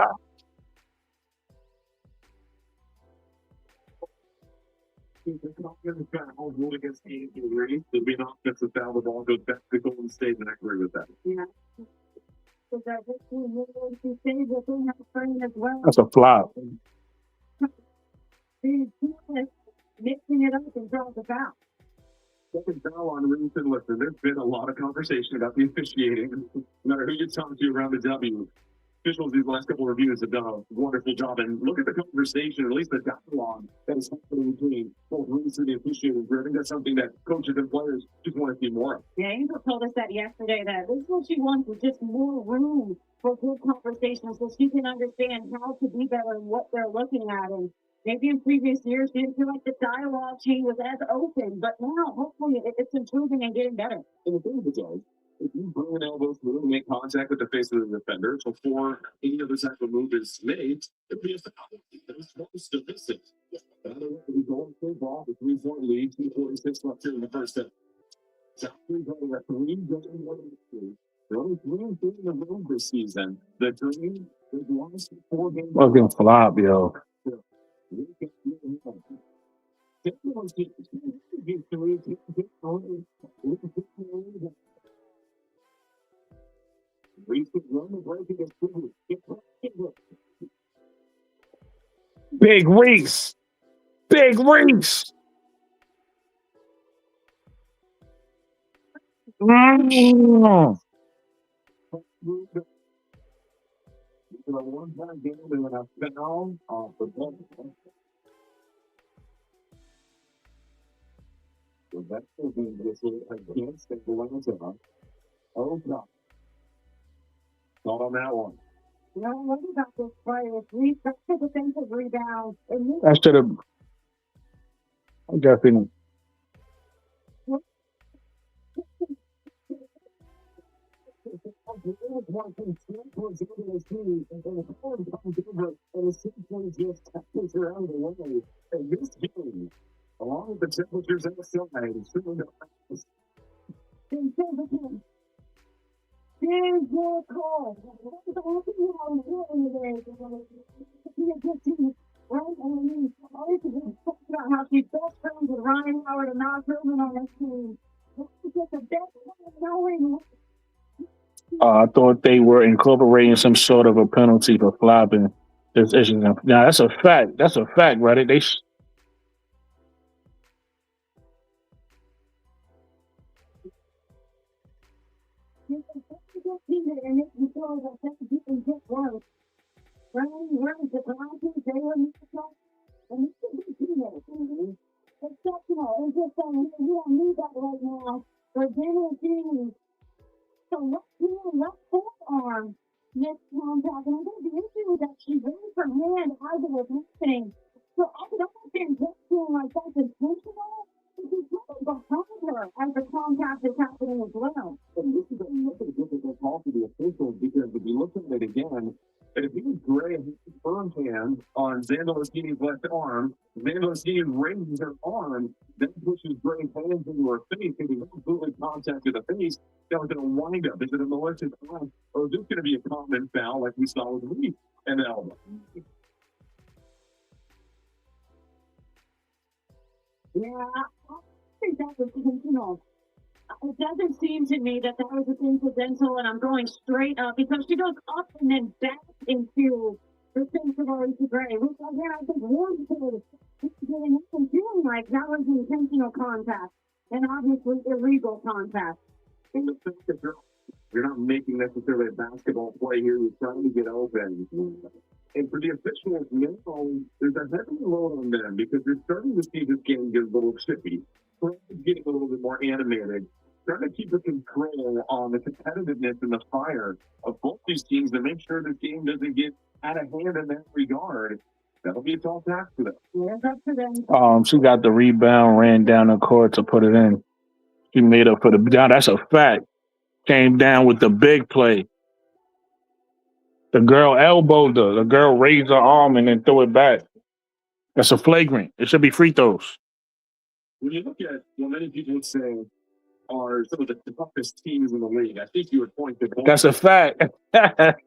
Against Reese, there'll be an offensive foul. The ball goes back to Golden State, and I agree with that. Yeah. That's a flop. Mixing it up and draws the foul. second foul on Reese. And listen, there's been a lot of conversation about the officiating. No matter who you talk to around the W, officials these last couple of reviews have done a wonderful job. And look at the conversation, or at least the dialogue that is happening between both Reese and the officiating. I think that's something that coaches and players just want to see more of. Yeah, Angel told us that yesterday, that this is what she wants, is just more room for good conversations so she can understand how to be better and what they're looking at. And maybe in previous years, she didn't feel like the dialogue chain was as open, but now hopefully it's improving and getting better. And the thing is, if you bring an elbow through and make contact with the face of the defender before any other type of move is made, it'd be a foul. That's most of this. By the way, we're going to ball with 3-4 lead, 2:46 left here in the first set. Exactly going at 3-1. They're only 3-3 in the room this season. The Dream, they've lost 4 games. Fucking flop, yo. Big Reese. Big Reese. Mm. Oh, no. Not on that one. You know, what about this play? If Reese got the defensive rebound, and I should have. I definitely. Along with the temperatures outside, it's certainly how she's best friends with Ryan Howard and not Truman on this team. This is the best way of knowing. I thought they were incorporating some sort of a penalty for flopping this issue. Now that's a fact. That's a fact, right? They and it can feel like that you can get worse. Running the Broncos, they were and this is a teammate. Exceptional. And just saying, we don't need that right now. We're getting teams. So left forearm missed contact. And I'm going to be interested that she ran her hand as it was happening. So I could understand just feeling like that's intentional. She's really behind her as the contact is happening as well. And this is a difficult call for the officials, because if you look at it again, and if you Gray firm hand on Zandolosini's left arm, Zandolosini raises her arm, then pushes Gray's hands into her face, and he completely contacted the face. That was going to wind up. Is it a malicious act, or is this going to be a common foul like we saw with Reese and Elba? Yeah, I think that was intentional. It doesn't seem to me that was incidental, and I'm going straight up because she goes up and then back into the face of Reese Gray, which again I think warranted getting up and feeling like that was intentional contact and obviously illegal contact. And the fact that you're not making necessarily a basketball play here, you're trying to get open. And for the officials, now there's a heavy load on them because they're starting to see this game get a little chippy, getting a little bit more animated, trying to keep a control on the competitiveness and the fire of both these teams to make sure this game doesn't get out of hand in that regard. That'll be a tall task for them. Yeah, that's for them. She got the rebound, ran down the court to put it in. She made up for the down. That's a fact. Came down with the big play. The girl elbowed her. The girl raised her arm and then threw it back. That's a flagrant. It should be free throws. When you look at what many people would say are some of the toughest teams in the league, I think you would point to both. That's a fact. That's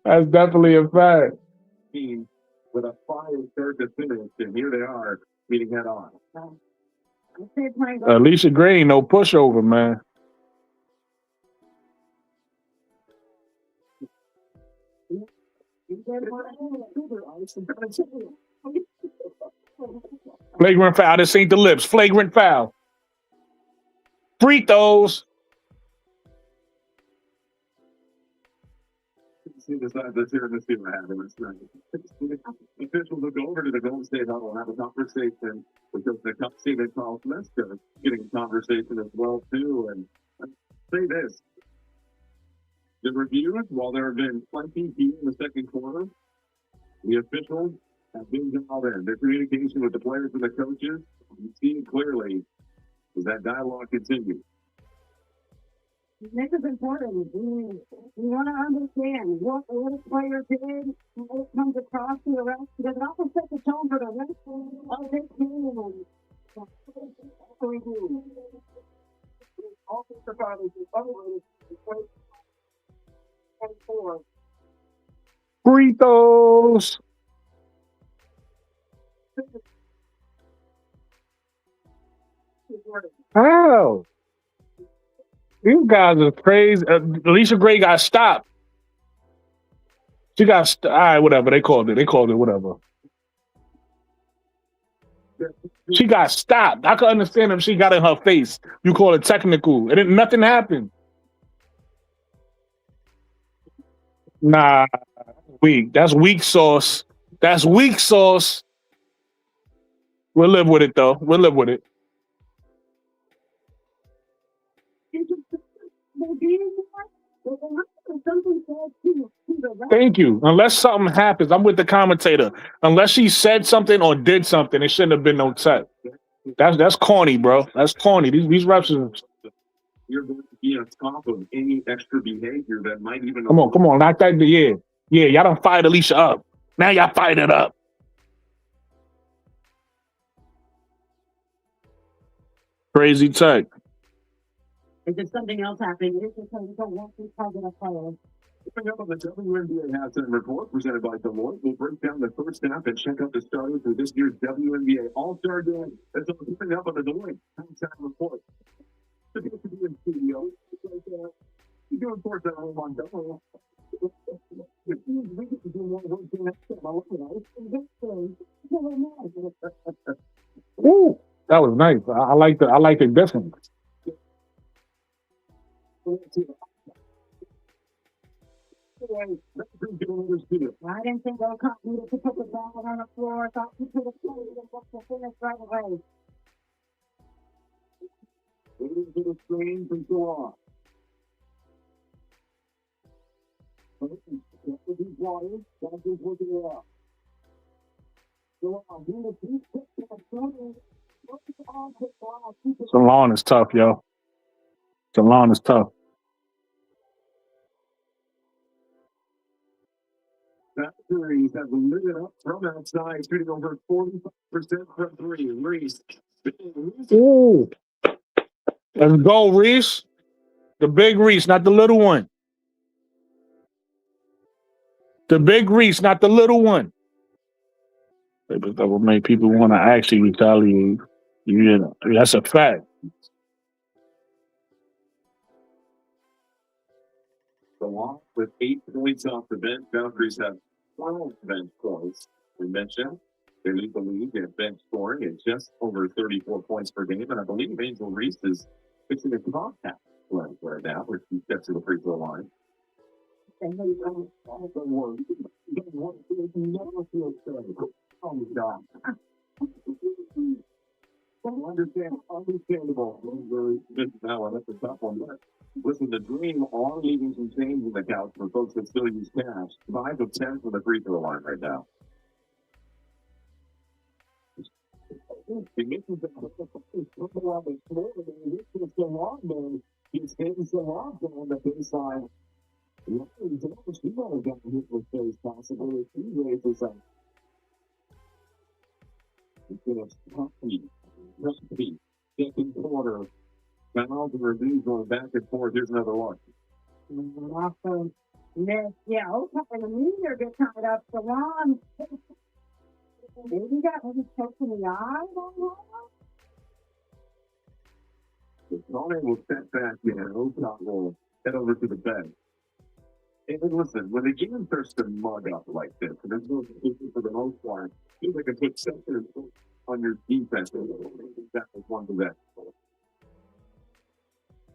definitely a fact. Team with a fire start to finish, and here they are meeting head on. Alicia Gray, no pushover, man. Flagrant foul. This ain't the lips. Flagrant foul. Free throws. See the side that's here and see what happens. Officials will go over to the Golden State huddle and have a conversation because the see that Carl Smith's getting a conversation as well too. And say this: the reviews, while there have been plenty here in the second quarter, the officials have been dialed in. Their communication with the players and the coaches, you see it clearly, as that dialogue continues. This is important. We want to understand what the player did, how it comes across to the rest, because it also sets the tone for the rest of this game. Offensive violence is underrated. 24. Free throws. How? You guys are crazy. Alicia Gray got stopped. She got all right, whatever. They called it, whatever. She got stopped. I could understand if she got in her face. You call it technical. Nothing happened. Nah, weak. That's weak sauce. That's weak sauce. We'll live with it, though. We'll live with it. Thank you. Unless something happens, I'm with the commentator. Unless she said something or did something, it shouldn't have been no tech. That's corny, bro. That's corny. These refs are... You're going to be on top of any extra behavior that might even... Come on. Knock that. Yeah. Y'all done fired Alicia up. Now y'all fired it up. Crazy tech. Is there something else happening? It's because we don't want to target a player. Coming up on the WNBA halftime report presented by Deloitte, we'll break down the first half and check out the starters for this year's WNBA All-Star Game. That's all coming up on the Deloitte halftime report. So good to be in studio. You do, of course, that all on double. Ooh, that was nice. I like it different. I didn't think O'Connor needed to put the ball on the floor. I thought he could have played and got the finish right away. Waiting for the screen from Juwan. Salon is tough, yo. Salon is tough. Valkerie have lit it up from outside, shooting over 45% from three. Reese. Ooh. Let's go, Reese. The big Reese, not the little one. The big Reese, not the little one. That will make people want to actually retaliate. You know, that's a fact. Along with 8 points off the bench, Valkyries have 12 bench points. We mentioned they lead the league in bench scoring at just over 34 points per game. And I believe Angel Reese is fixing a contact right now, where she steps to the free throw line. Understandable. That one, that's a tough one. But listen, the Dream are leaving some change in the couch for folks that still use cash. 5 of 10 for the free throw line right now. He misses that. He's hitting so long on the baseline. He's only got hit with face possibly. He raises up. He's going to Rugby, second quarter. Fouls and reviews going back and forth. Here's another one. Awesome. Yeah, O'Connor and Amelia get tied up. Salon. Maybe got maybe poked in the eye. The Tony will step back in and O'Connor will head over to the bench. And listen, when the game starts to mug up like this, and there's no solution for the most part, seems like a good center. on your defense. That was one of them.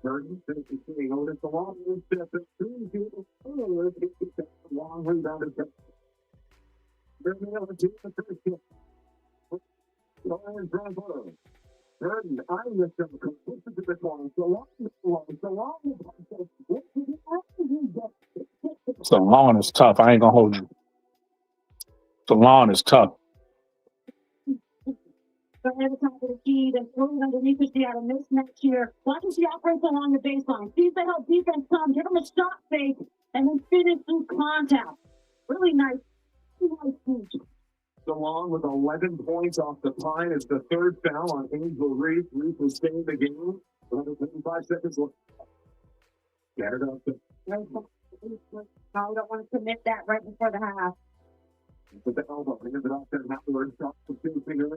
Burton finishes the Otis along with step at 3 long rebound. Burton, eyeing the circle, pushes to the corner. So Long is tough. I ain't gonna hold you. Long is tough. But at the top of the key, then throwing underneath to see out a mismatch here. Watches the operates along the baseline. Sees the help defense come, give him a shot fake, and then finish through contact. Really nice. Along with 11 points off the pine is the third foul on Angel Reese. Reese will stay in the game. 25 seconds left. Get it up. I don't want to commit that right before the half. With the elbow, hands it off to Howard. Shot the two finger.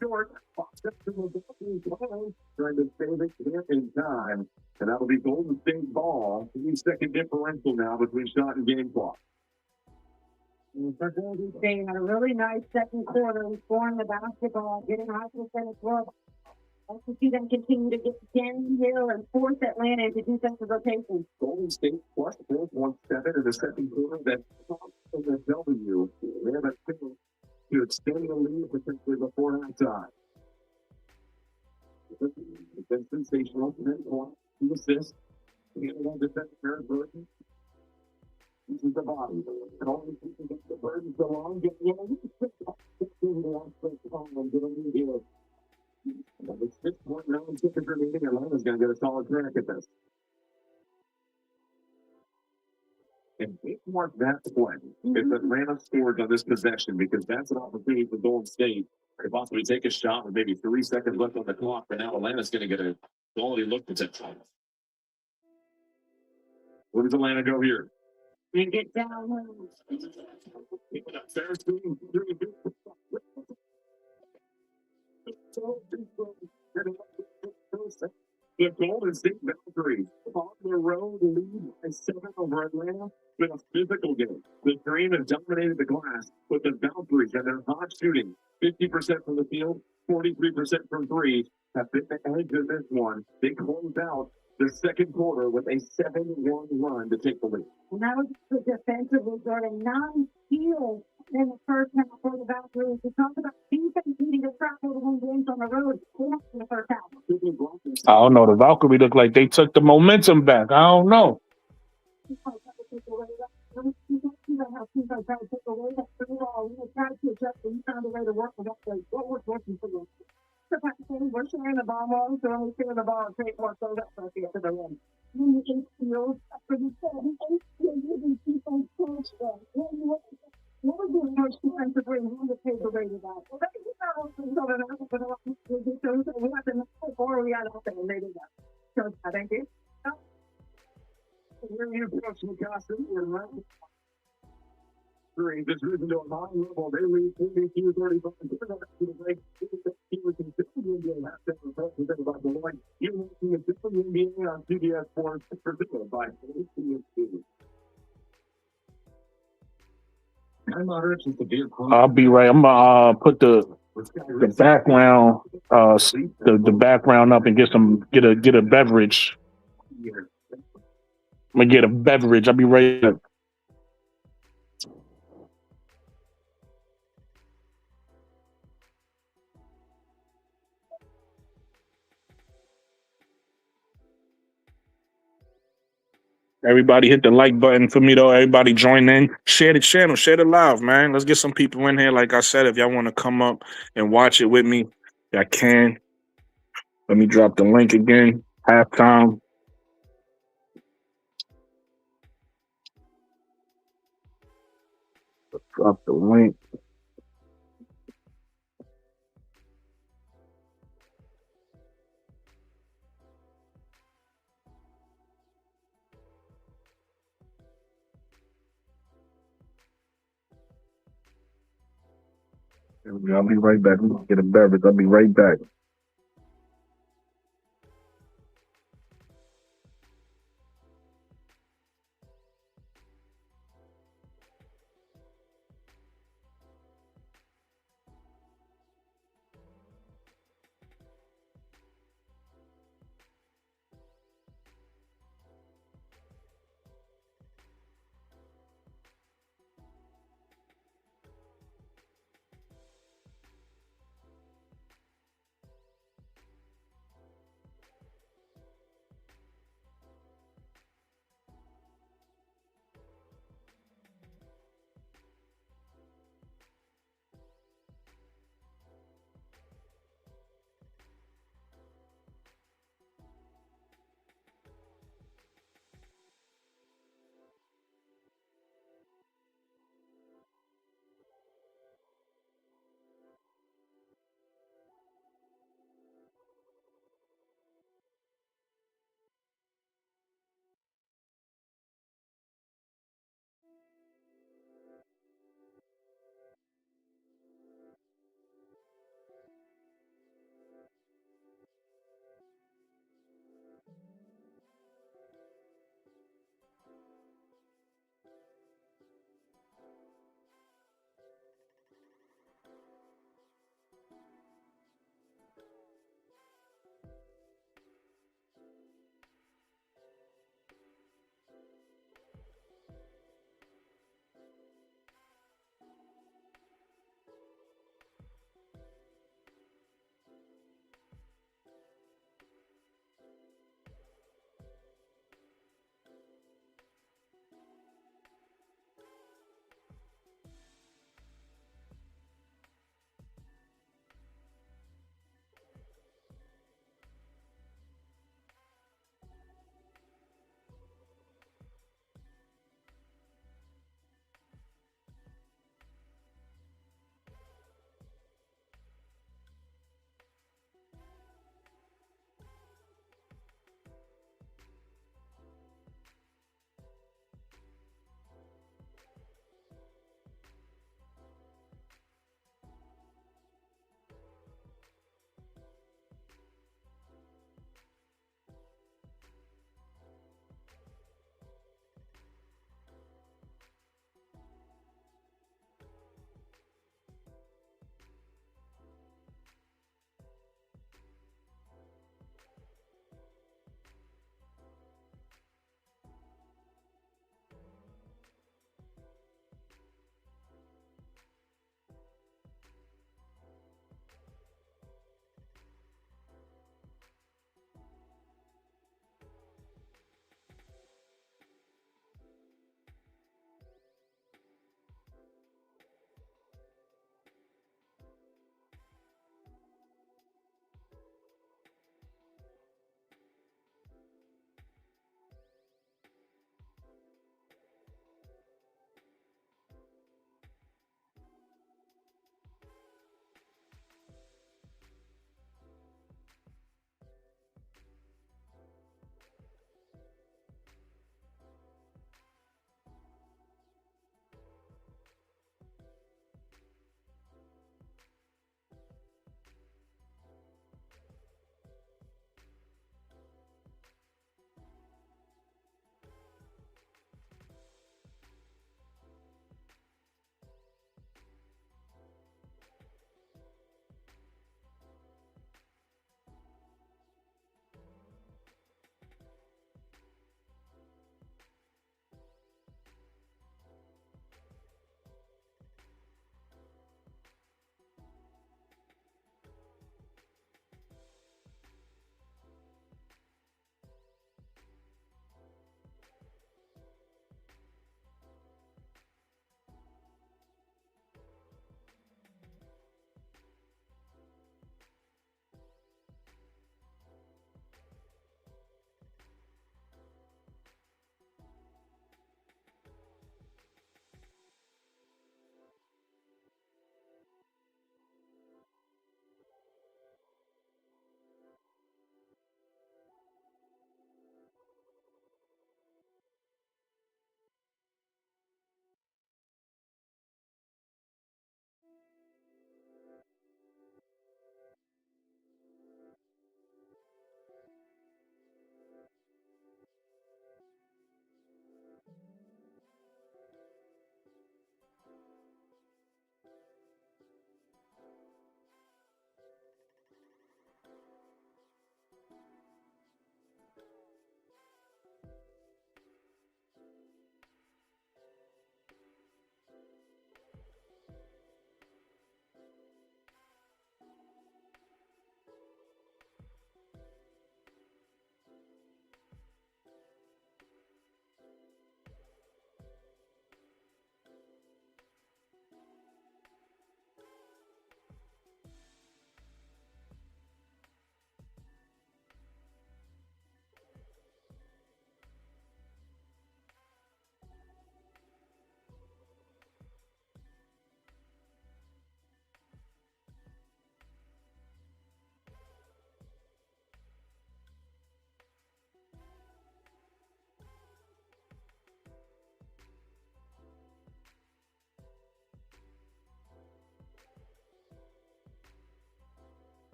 Short. Trying to save it here in time. And that'll be Golden State ball. 3-second differential now between shot and game clock. For Golden State had a really nice second quarter, scoring the basketball, getting high percentage work. Also see them continue to get downhill and force Atlanta into defensive rotation. Golden State plus 4.7 in the second quarter. That's top in the W. They have a chance to extend the lead potentially before halftime. It's been sensational. 10 points, 2 assists. Canada defense, Aaron Burton. This is the body. Only the Burton's the long get With 6.9 seconds remaining, Atlanta's going to get a solid crack at this. And it marked that play if Atlanta scored on this possession, because that's an opportunity for Golden State to possibly take a shot with maybe 3 seconds left on the clock. But now Atlanta's going to get a quality look potential. Where does Atlanta go here? And get down. Fair screen. The Golden State Valkerie on the road lead by 7 over Atlanta with a physical game. The Dream has dominated the glass, with the Valkyries and their hot shooting 50% from the field, 43% from three, have been the edge of this one. They closed out the second quarter with a 7-1 run to take the lead. And that was the defensively, Jordan. 9 steals in the first half for the Valkyries. We talked about defense needing to track over home games on the road in the first half. I don't know. The Valkyrie look like they took the momentum back. I don't know. We're sharing the ball more, so when we share the ball, take more so that's at the end of the run. When the 8 steals, after the 8 steals, you can what was the most defensively who would pay the rate of that? Well, that's not we have to know before we got out there and they did that. So I think it. Where you coach Wisconsin, three. This risen to a high level. They lead 42-35. On CBS Sports by I'll be right. I'm gonna put the background the background up and get a beverage. I'm gonna get a beverage. I'll be right back. Everybody hit the like button for me, though. Everybody join in. Share the channel. Share the live, man. Let's get some people in here. Like I said, if y'all want to come up and watch it with me, y'all can. Let me drop the link again. Halftime. Drop the link. I'll be right back. Let me get a beverage. I'll be right back.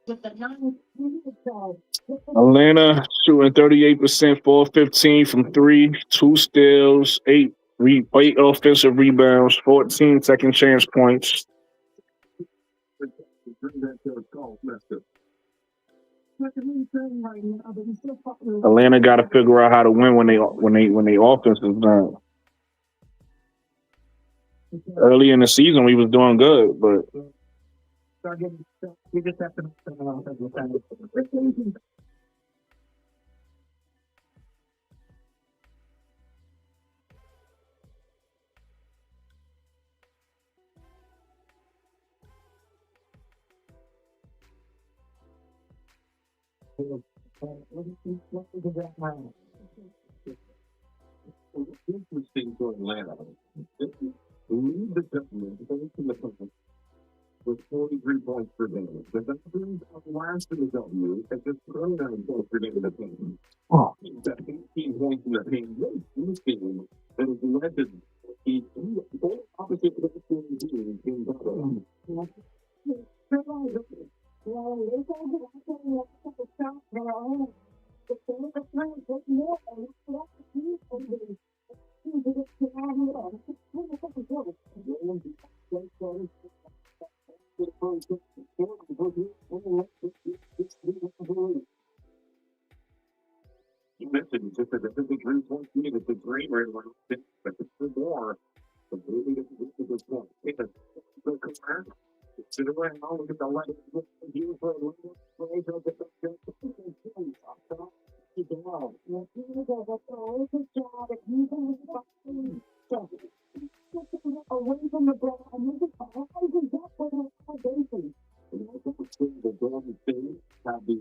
with the 9 minutes so. Atlanta shooting 38%, 4-15 from 3, 2 steals, 8 offensive rebounds, 14 second chance points. Atlanta got to figure out how to win when they offense is done. Early in the season, we was doing good, but we just have to Interesting for Atlanta. Lead the W with 43 points per game. The Dolphins are last in the W at just 39 points per game in the team. Oh. He's got 18 points in the paint. This team that is led to the both opposite of the team in battle. You mentioned just that the 3-point team is the dream right around 6, but the more, the really gets to this point. It's a good career. Sit around, look at the light. You for away from the ball, and look at how is that for the foundation? The Golden State have the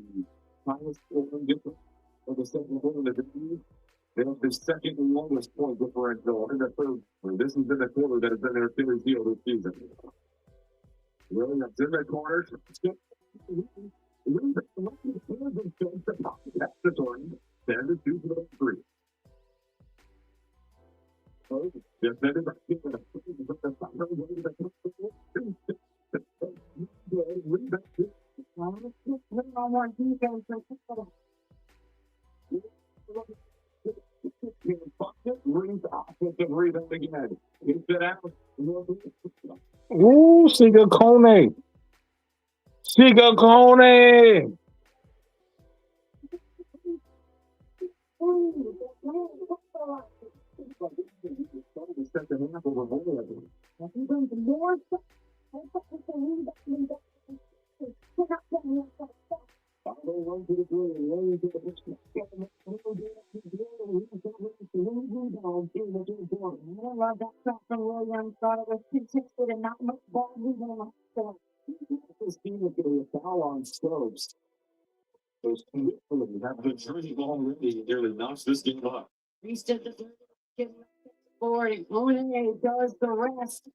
highest scoring difference of the second quarter of the league. They have the second lowest point differential in the third. This has been the quarter that has been their Achilles heel this season. Really, that's in the corner. That's the turn. Standard 2 for the 3. Defended by ooh, Siga Kone. Siga Kone. This team is going to foul on Stokes. Those two have the jersey already nearly knocks this game up. Reese did the board, and Wnba does the rest.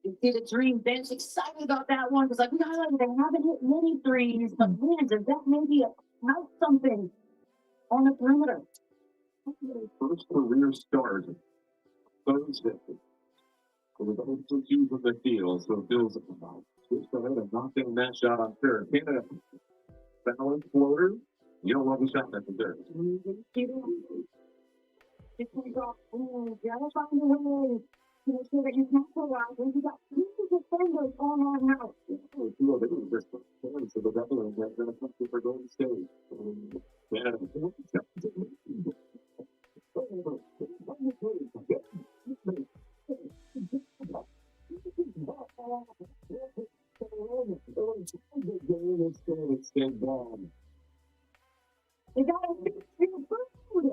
You see the dream bench excited about that one because, like we highlighted, they haven't hit many threes, but man, does that maybe help something on the perimeter? First career start Thursday. With the whole two from the field, so Bill's switched ahead and knocked in that shot on third. Canada balance floater. You don't love the shot necessarily. Gotta find a way to make sure that you capitalize. And you got 3 defenders on our house. Two of it is just points of the veterans that are going to for Golden State. Canada. You gotta fix your food.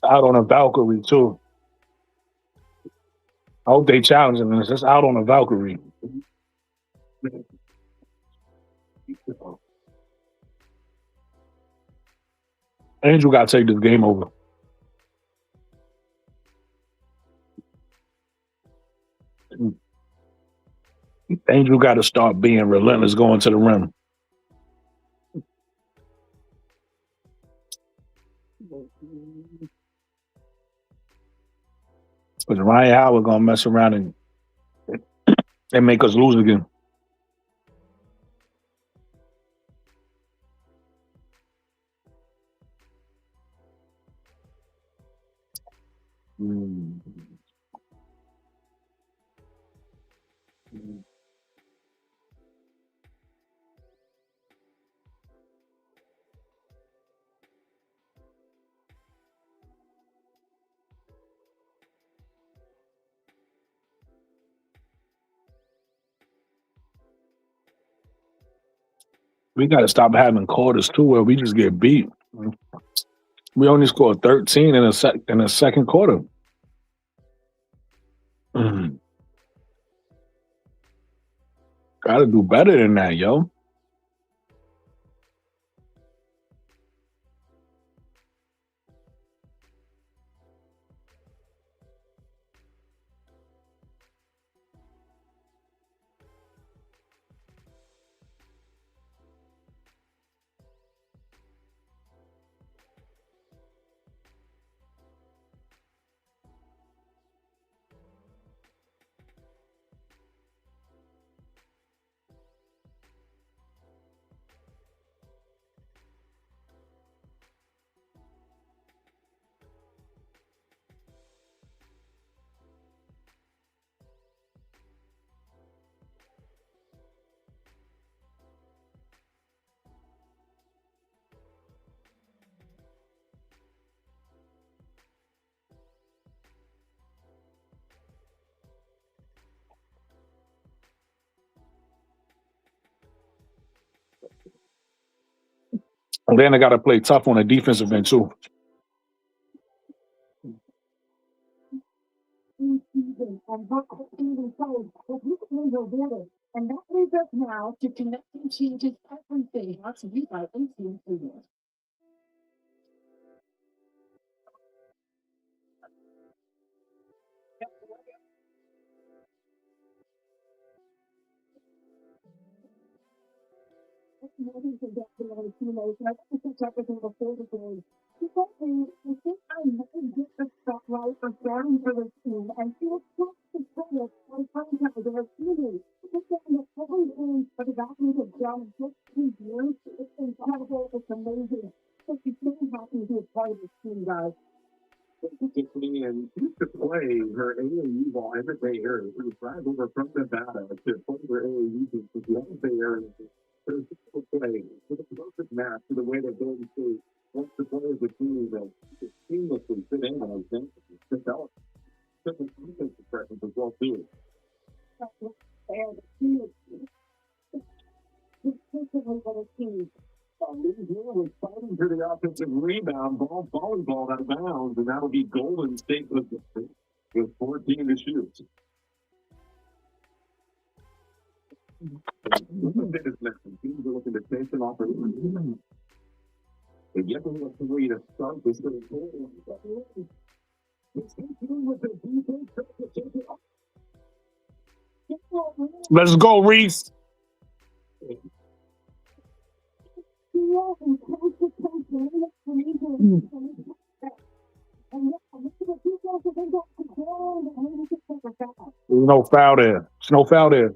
Out on a Valkerie too. I hope they challenging this. It's out on a Valkerie. Angel got to take this game over. Angel got to start being relentless going to the rim. But Ryan Howard gonna mess around and make us lose again. We got to stop having quarters too, where we just get beat. We only scored 13 in a second quarter. Got to do better than that, yo. And then I got to play tough on the defensive end too. And what even so, if you can go get it. And that leads us now to connecting changes everything. Lots of you by AT&T. Maybe to get to know the teammates, and I think it's everything before the game. Because I think I never get the spotlight for starting for the team, and she was so successful on time to their team. Just getting the whole game for the Valkerie to jump just 2 years, it's incredible, it's amazing. So she's so happy to be a part of this team, guys. Tiffany and used to play her AAU ball in the Bay Area. She was dragged over from Nevada to play her AAU team for the Bay Area. There's a play with a perfect match to the way that Golden State wants to play as a team that seamlessly fit in on things, develop different defensive presence as well too. And the team is consistently for the team. Lee Hill was fighting for the offensive rebound, volleyball out of bounds, and that'll be Golden State with 14 to shoot. Teams are looking to take an opportunity. They get them a 3 to start this thing. Let's go, Reese. There's no foul there. There's no foul there.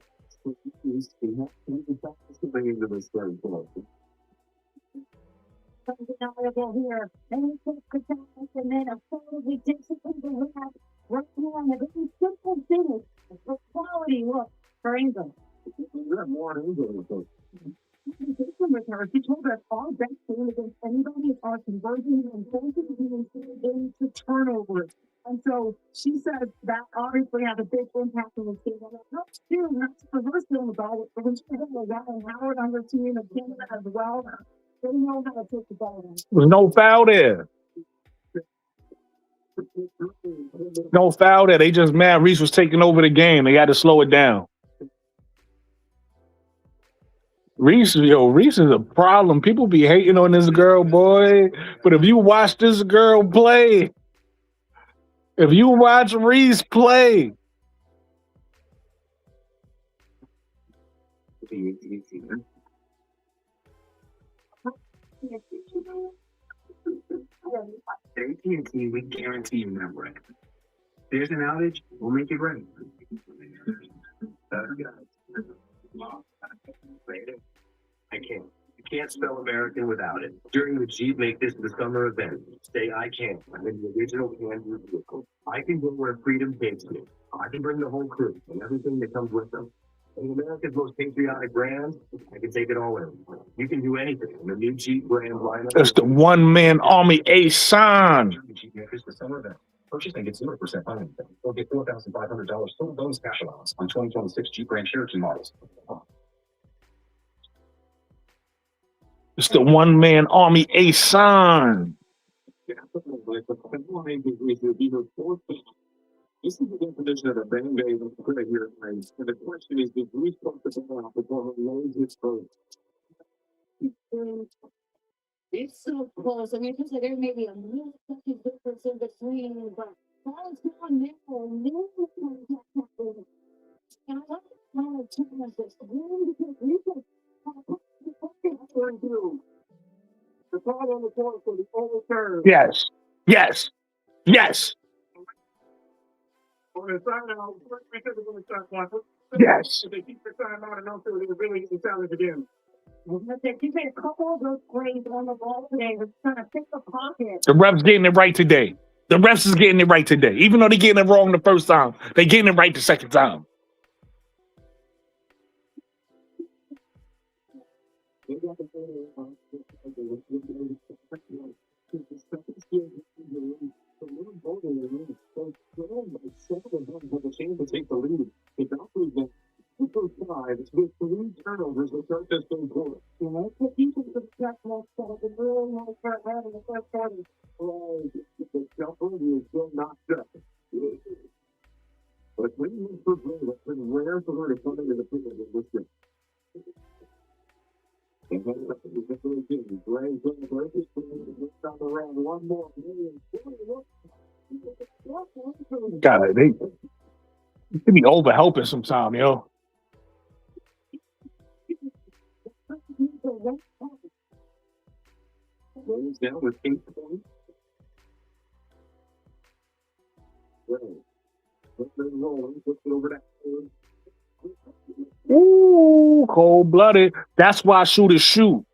Here, and he takes the chance, and then a solidly takes it to the lab. Right on a very simple finish, a quality look for England. We have more England. With her, she told us our best game against anybody is our conversion and focusing into turnovers. And so she said that obviously had a big impact on the team. And it helps too, not just for her still about it, but when she had Ryan Howard on her team and Canada as well. They know how to take the ball. There's no foul there. No foul there. They just mad Reese was taking over the game. They had to slow it down. Reese is a problem. People be hating on this girl, boy. But if you watch this girl play, if you watch Reese play, AT&T, we guarantee you that right. there's an outage, we'll make it right. I can't. You can't spell American without it. During the Jeep Make This the Summer event, say I can. I'm in the original can-do vehicle. I can go where freedom takes me. I can bring the whole crew and everything that comes with them. In America's most patriotic brand, I can take it all in. You can do anything in the new Jeep brand lineup. It's the one-man army A-Sign. Jeep Make This the Summer event. Purchase and get 0% financing. Or get $4,500 total bonus cash allowance on 2026 Jeep Grand Cherokee models. It's the one-man army A-Sign. This is the definition of a band-aid that's put here at place. And the question is, did Reese put this out before he loads his first? It's so close. I mean, it feels like there may be a millisecond difference in between, but ball is going now. And I love the kind of team like this. Really, because we can do. The ball on the court for the overturn. Yes. Yes. Yes. On the side out, we said we're going to start one. Yes. If they keep the time out and don't do it, they're really getting challenged again. She made a couple of those plays on the ball today. Was trying to pick the pocket. The refs getting it right today. The refs is getting it right today. Even though they're getting it wrong the first time, they're getting it right the second time. With 3 turnovers, the start this thing forward. You know, the defense was just most of the really nice for having the first quarter. The jumper is still knocked up. But when you move for goal, it's been rare for her to come into the field with this game. And then up to the different teams. Ray's going to break it. Down around one more. God, they be over helping sometime, yo. Ray's down with 8 points. Ooh, cold-blooded. That's why shooters shoot.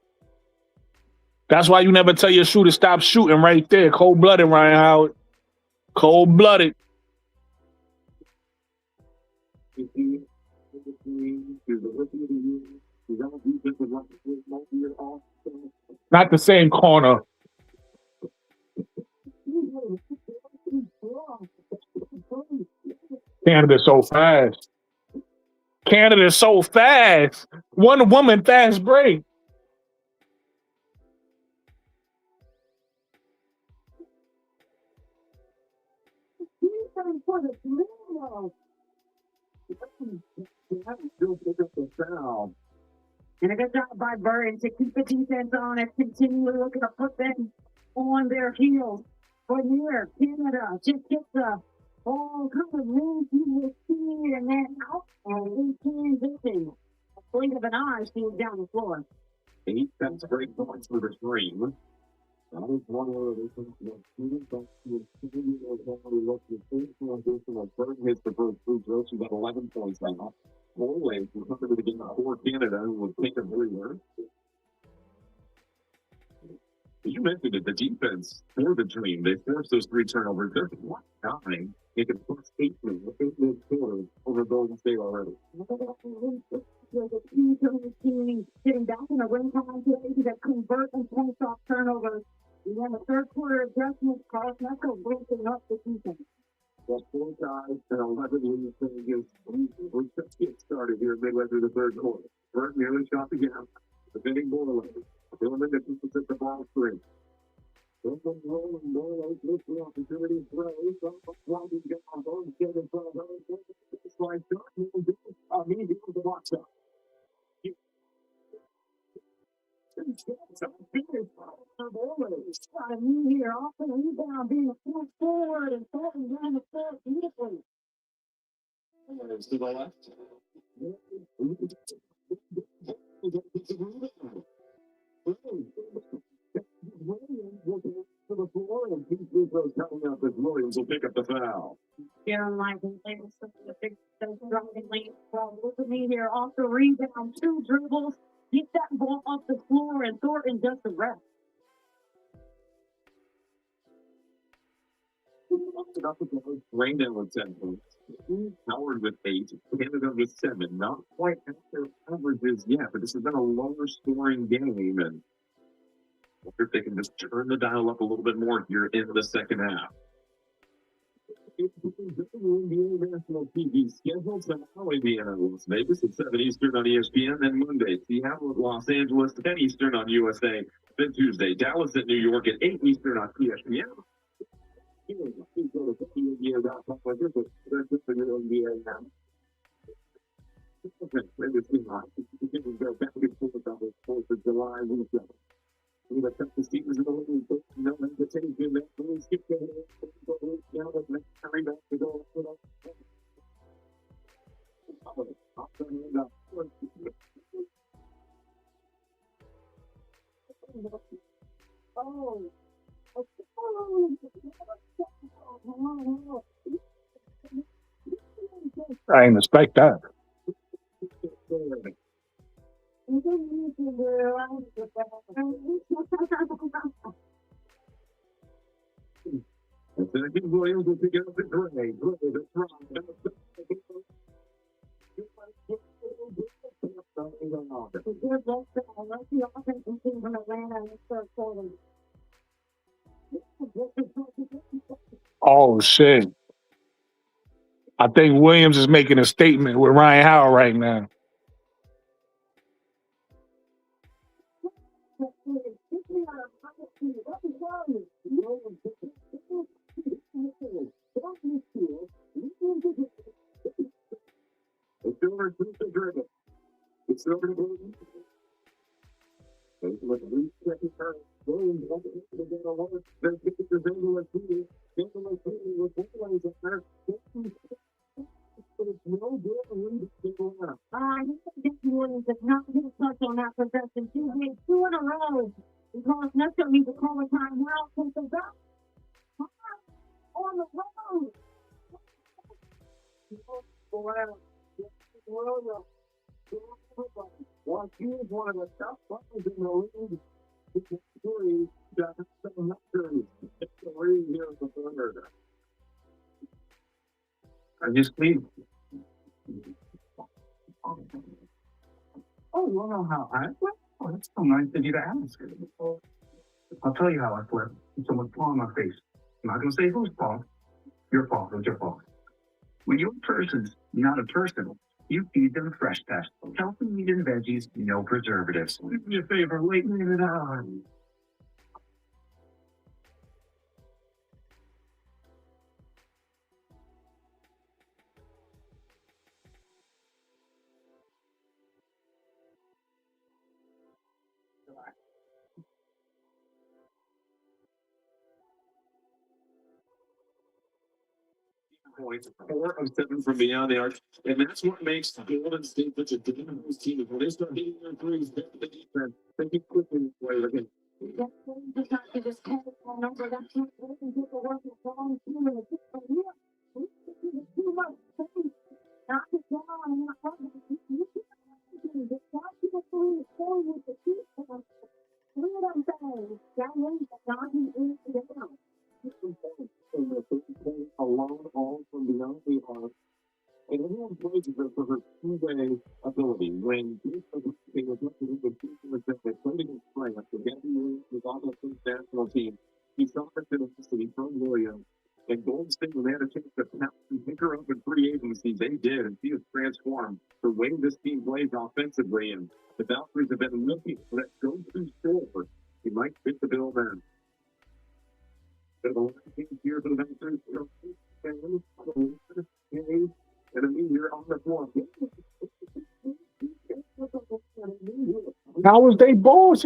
That's why you never tell your shooter stop shooting right there. Cold-blooded, Ryan Howard. Cold-blooded. Not the same corner. Canada's so fast. Canada's so fast. One woman fast break. And a good job by Burton to keep the defense on it, continually looking to put them on their heels. But here, Canada just gets the ball kind of moves through the speed and then out and in transition. A blink of an eye, she was down the floor. 8 cents break points for the stream. That is one of the things that students don't see as Burton hits the first free throw. She's got 11 points now. Always, we're coming to the game for Canada, who will take a breather. You mentioned it, the defense for the dream. They forced those 3 turnovers. There's one time they could put 8 quarters over Golden State already. There's a team getting back in a win time today that convert and points off turnovers. And then the third quarter adjustments, Carlos Mesco breaking up the defense. Well, 4 guys and 11 wins against. We just get started here midway through the third quarter. Burton nearly shot the gap. Defending Borland. Billman to keep the ball free. Billman rolling Borland looks the opportunity to play. Winding down, Borland get in front of her. It's like he was the box up. Got a new here off the rebound, being a full forward and falling down the court beautifully. To the left. Williams will get to the floor, and Pete Lugo's coming up as Williams will pick up the foul. Aaron Lyman, the big driving lane. Well, look at me here, off the rebound, 2 dribbles, get that ball off the floor, and Thornton does the rest. Raindown with 10 points. Howard with 8. Canada with 7. Not quite at their averages yet, but this has been a lower scoring game. And I wonder if they can just turn the dial up a little bit more here in the second half. NBA national TV schedule tomorrow, Indiana, Las Vegas at 7 Eastern on ESPN. Then Monday, Seattle at Los Angeles, 10 Eastern on USA. Then Tuesday, Dallas at New York at 8 Eastern on ESPN. I didn't expect that. Williams will pick it up the Gray. Oh shit! I think Williams is making a statement with Ryan Howard right now. Williams does not get a touch on that possession. 2 games, 2 in a row. Because Nestor needs to call a timeout. Take the back. On the road. He is one of the top players in the league. I just clean. Oh, you know how I flip? Oh, that's so nice of you to ask. I'll tell you how I flip. Someone's paw on my face. I'm not going to say whose paw. Your paw. It's your paw. When your person's not a person, you feed them fresh pest. Healthy meat and veggies, no preservatives. Do me a favor, wait a minute on. Points, 4 of 7 from beyond the arc, and that's what makes Golden State such a dangerous team. When they start hitting their threes, the defense, they can quickly play again. Alone, all from beyond the arc. And everyone plays her for her two-way ability. When they were looking at the team that they played against France, the Gabby Williams was on the first national team. He saw her tenacity from Williams. And Golden State, when they had a chance to pounce and pick her up in free agency, they did. And she has transformed the way this team plays offensively. And the Valkyries have been looking for that go-to scorer. He might fit the bill then. Here for the Valkyries. And a meteor on the floor. How was they balls?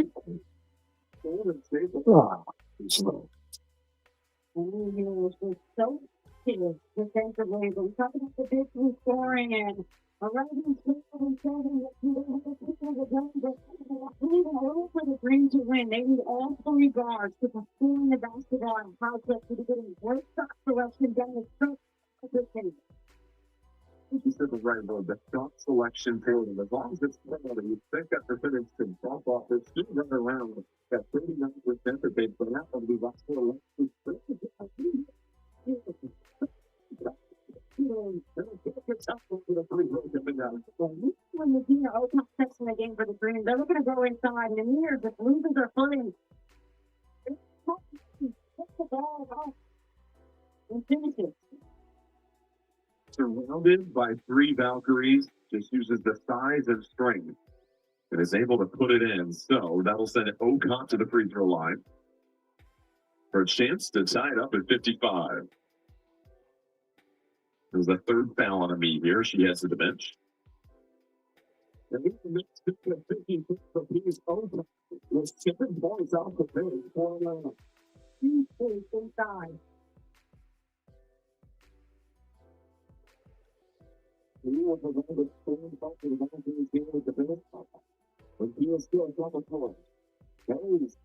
So defensively, but we talk about the big three scoring and arriving and showing that you don't have to take the game, but we need all for the Green to win. They need all 3 guards to perform the basketball and how to get getting great shot selection down the stretch. You said the right word, the shot selection for them. As long as it's quality, you expect that percentage to bump off. They're still running around that 39% that they put out of the last 4 When the Dina Oakmont steps in the game for the Dream, they're going to go inside, and here the Blues are playing. Take the ball off and finish it. Surrounded by 3 Valkeries, just uses the size and strength and is able to put it in. So that'll send Oakmont to the free throw line for a chance to tie it up at 55. There's the 3rd foul on me here. She heads to the bench. And he's the next 15 for Peace Oakmont with 7 points off the bench. 2 points inside. He was the one that stands up to the Valkyries here at the bench. But he is still double point. Hayes,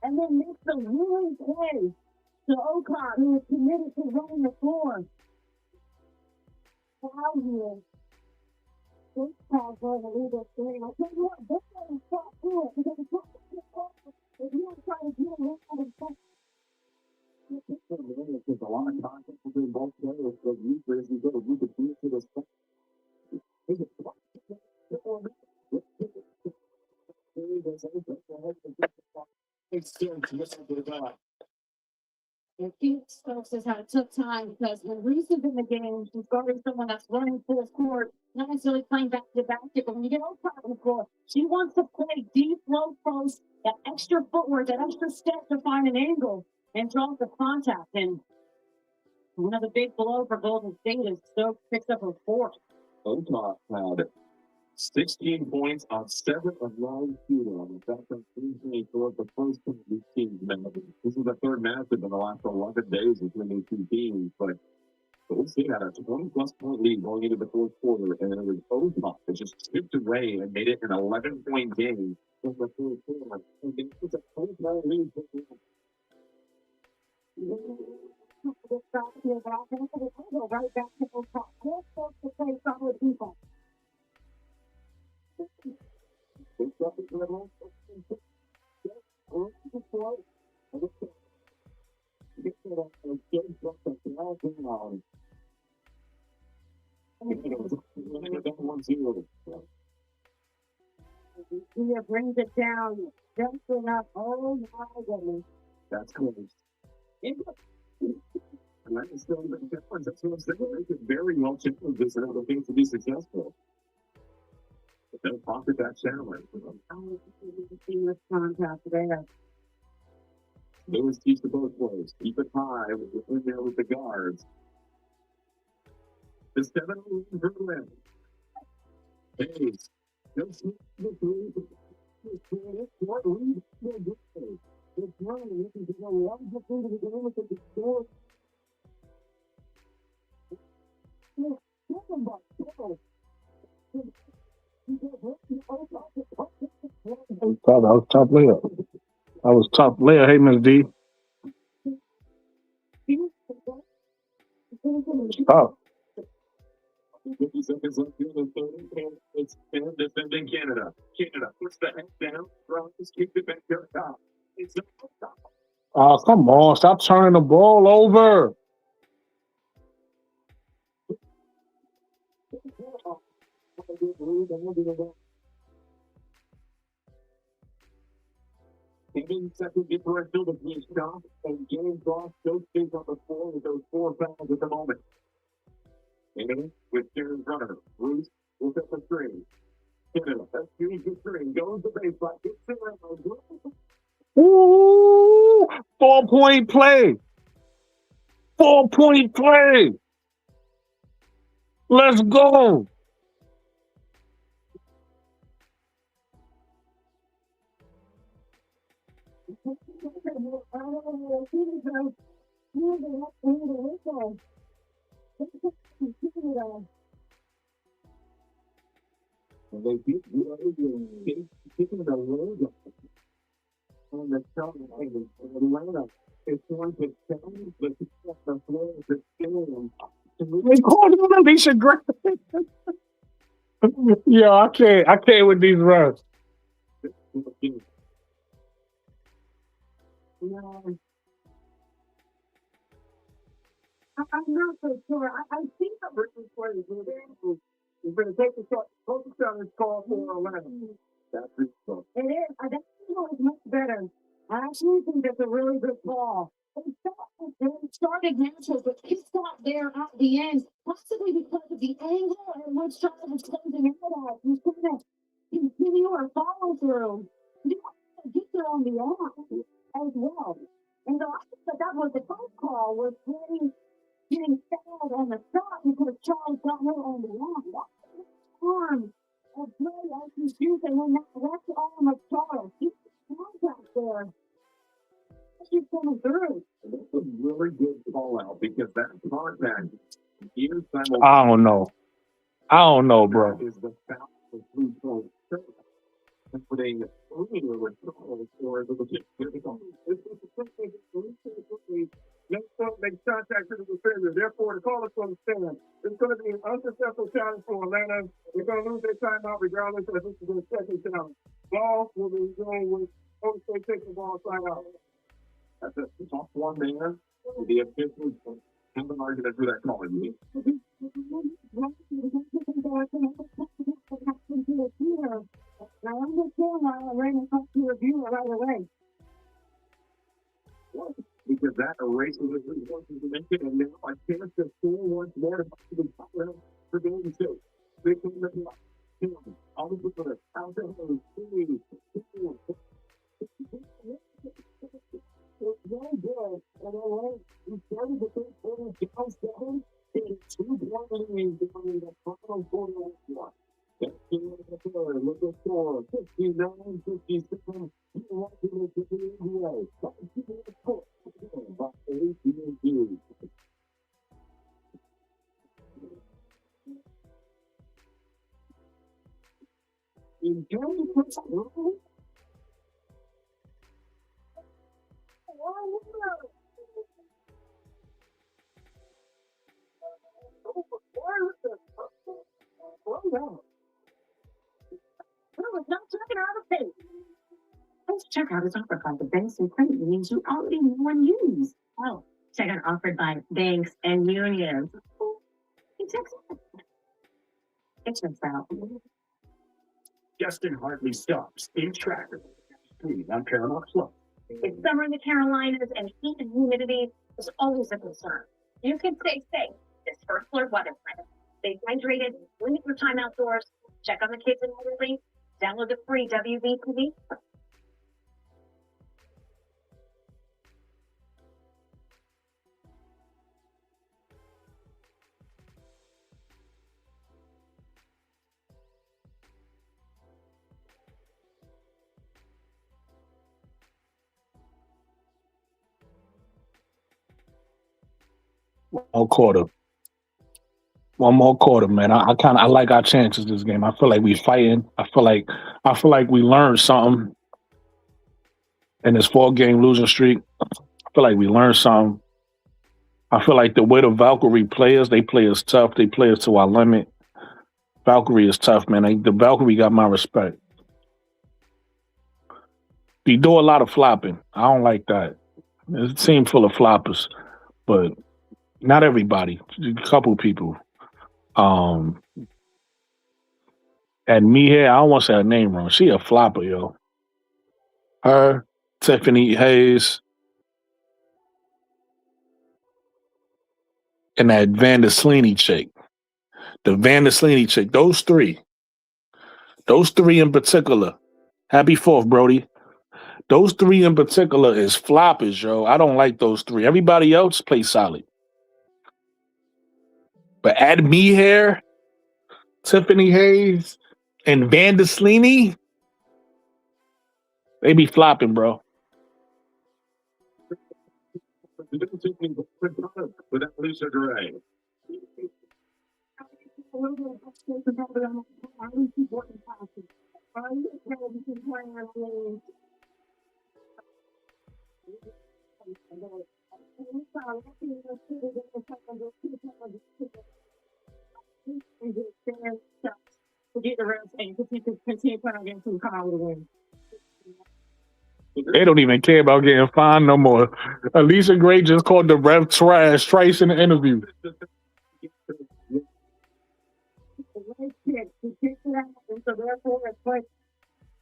and then makes the winning play to Oakmont, who is committed to running the floor. Foul here. This call's going to lead us through. I tell you what, this one is shot through it because it's not if you don't try to get it out of the there's a lot of contact between both players, but usually as you go, you could do it to this. And Phoenix folks has had a tough time because when Reese is in the game, she's guarding someone that's running full court, not necessarily playing back to basket, but when you get on top of the court, she wants to play deep, low post, that extra footwork, that extra step to find an angle and draw the contact. And another big blow for Golden State is Stokes picks up her 4th. Oakmont had 16 points on 7 of 9 shooting. That's a 3 toward the first time these teams met. This is the 3rd matchup in the last 11 days between these 2 teams, but Golden State had a 20-plus point lead going into the 4th quarter, and then it was Oakmont that just chipped away and made it an 11-point game in the 4th quarter. And it was a 20-point lead. Right back to Oakmont. They're supposed to play solid defense. He brings it down just enough. Oh my goodness. That's close. And that is still the difference. That's what I'm saying. They could very well change this and other things to be successful. But they'll pocket that challenge. Seamless contact there. Lewis keeps the both ways. Keep it high in there with the guards. The 7-0 Berlin. Hayes. That was top layer. That was top layer. Hey, Miss D. Stop. 50 seconds left here in the 3rd. It's defending Canada. Canada puts the head down. Rockets kick it back to the top. It's Oh, come on. Stop turning the ball over. Even second differential between Scott and James Ross. Those things on the floor with those 4 fouls at the moment. And with Sharon Runner, Reese will set the 3. Canada. That's Jimmy Green. Goes the baseline. Gets it around. Ooh, 4-point play. 4-point play. Let's go. They beat taking the load on the television. Atlanta is going to change the floor of the game. They called him Alicia Gray. Yo, I can't with these runs. I'm not so sure. I think the British players are going to take the shot. Focus on this call for 11. That's it. It is. That is much better. I actually think that's a really good call. They started natural, but he stopped there at the end, possibly because of the angle at which Charles was closing out at. He's going to continue or follow through. You want to get there on the arm as well. And so I think that was the first call was getting fouled on the shot because Charles got hit on the arm. That's arm of play as he's using when that left arm of Charles. He's contact there. He's coming through. It's a really good call out because that contact is I don't know. Bro. Is the foul for 3-point putting earlier with or the Next point makes contact to the defender. Therefore, the call is going to stand. It's going to be an unsuccessful challenge for Atlanta. They're going to lose their timeout regardless of this is their second challenge. Ball will be going with Oak State taking the ball side out. That's a tough one there. The officials have an argument for that call. Now, I'm just saying, I'm ready to review it right away. Because that erases the resources to make it, and now I chance to score once more to possibly for game 2. They come to the I'll be looking at out there. It's very good. And then we started the third quarter down 7. It's 2-1 lead during the final quarter of the one. Look at score 59-57. You want to make it to the NBA. By 18 in terms of what's wrong, Let's check out his offer by the banks and credit unions you already know and use. Oh, check out offered by banks and unions. It checks out. Justin hardly stops in traffic. On Paramount Plus. It's summer in the Carolinas and heat and humidity is always a concern. You can stay safe this first alert weather plan. Stay hydrated, limit your time outdoors, check on the kids and elderly, download the free WB TV. One more quarter, man. I like our chances this game. I feel like we fighting. I feel like we learned something in this 4-game losing streak. I feel like we learned something. I feel like the way the Valkerie players, they play us tough. They play us to our limit. Valkerie is tough, man. The Valkerie got my respect. They do a lot of flopping. I don't like that. It's a team full of floppers, but not everybody. A couple people. And me here, I don't want to say her name wrong. She a flopper, yo. Her, Tiffany Hayes, and that Vanderslini chick. The Vanderslini chick. Those three. Those three in particular. Happy 4th, Brody. Those three in particular is floppers, yo. I don't like those three. Everybody else plays solid. But add me here, Tiffany Hayes, and Vanderslini, they be flopping, bro. Without Lisa Gray. A little bit of frustration about it. I really keep working past it. I really tell you can play our games. Forget the rest and continue playing against some power to win. They don't even care about getting fined no more. Alicia Gray just called the ref trash twice in the interview. So therefore, it's like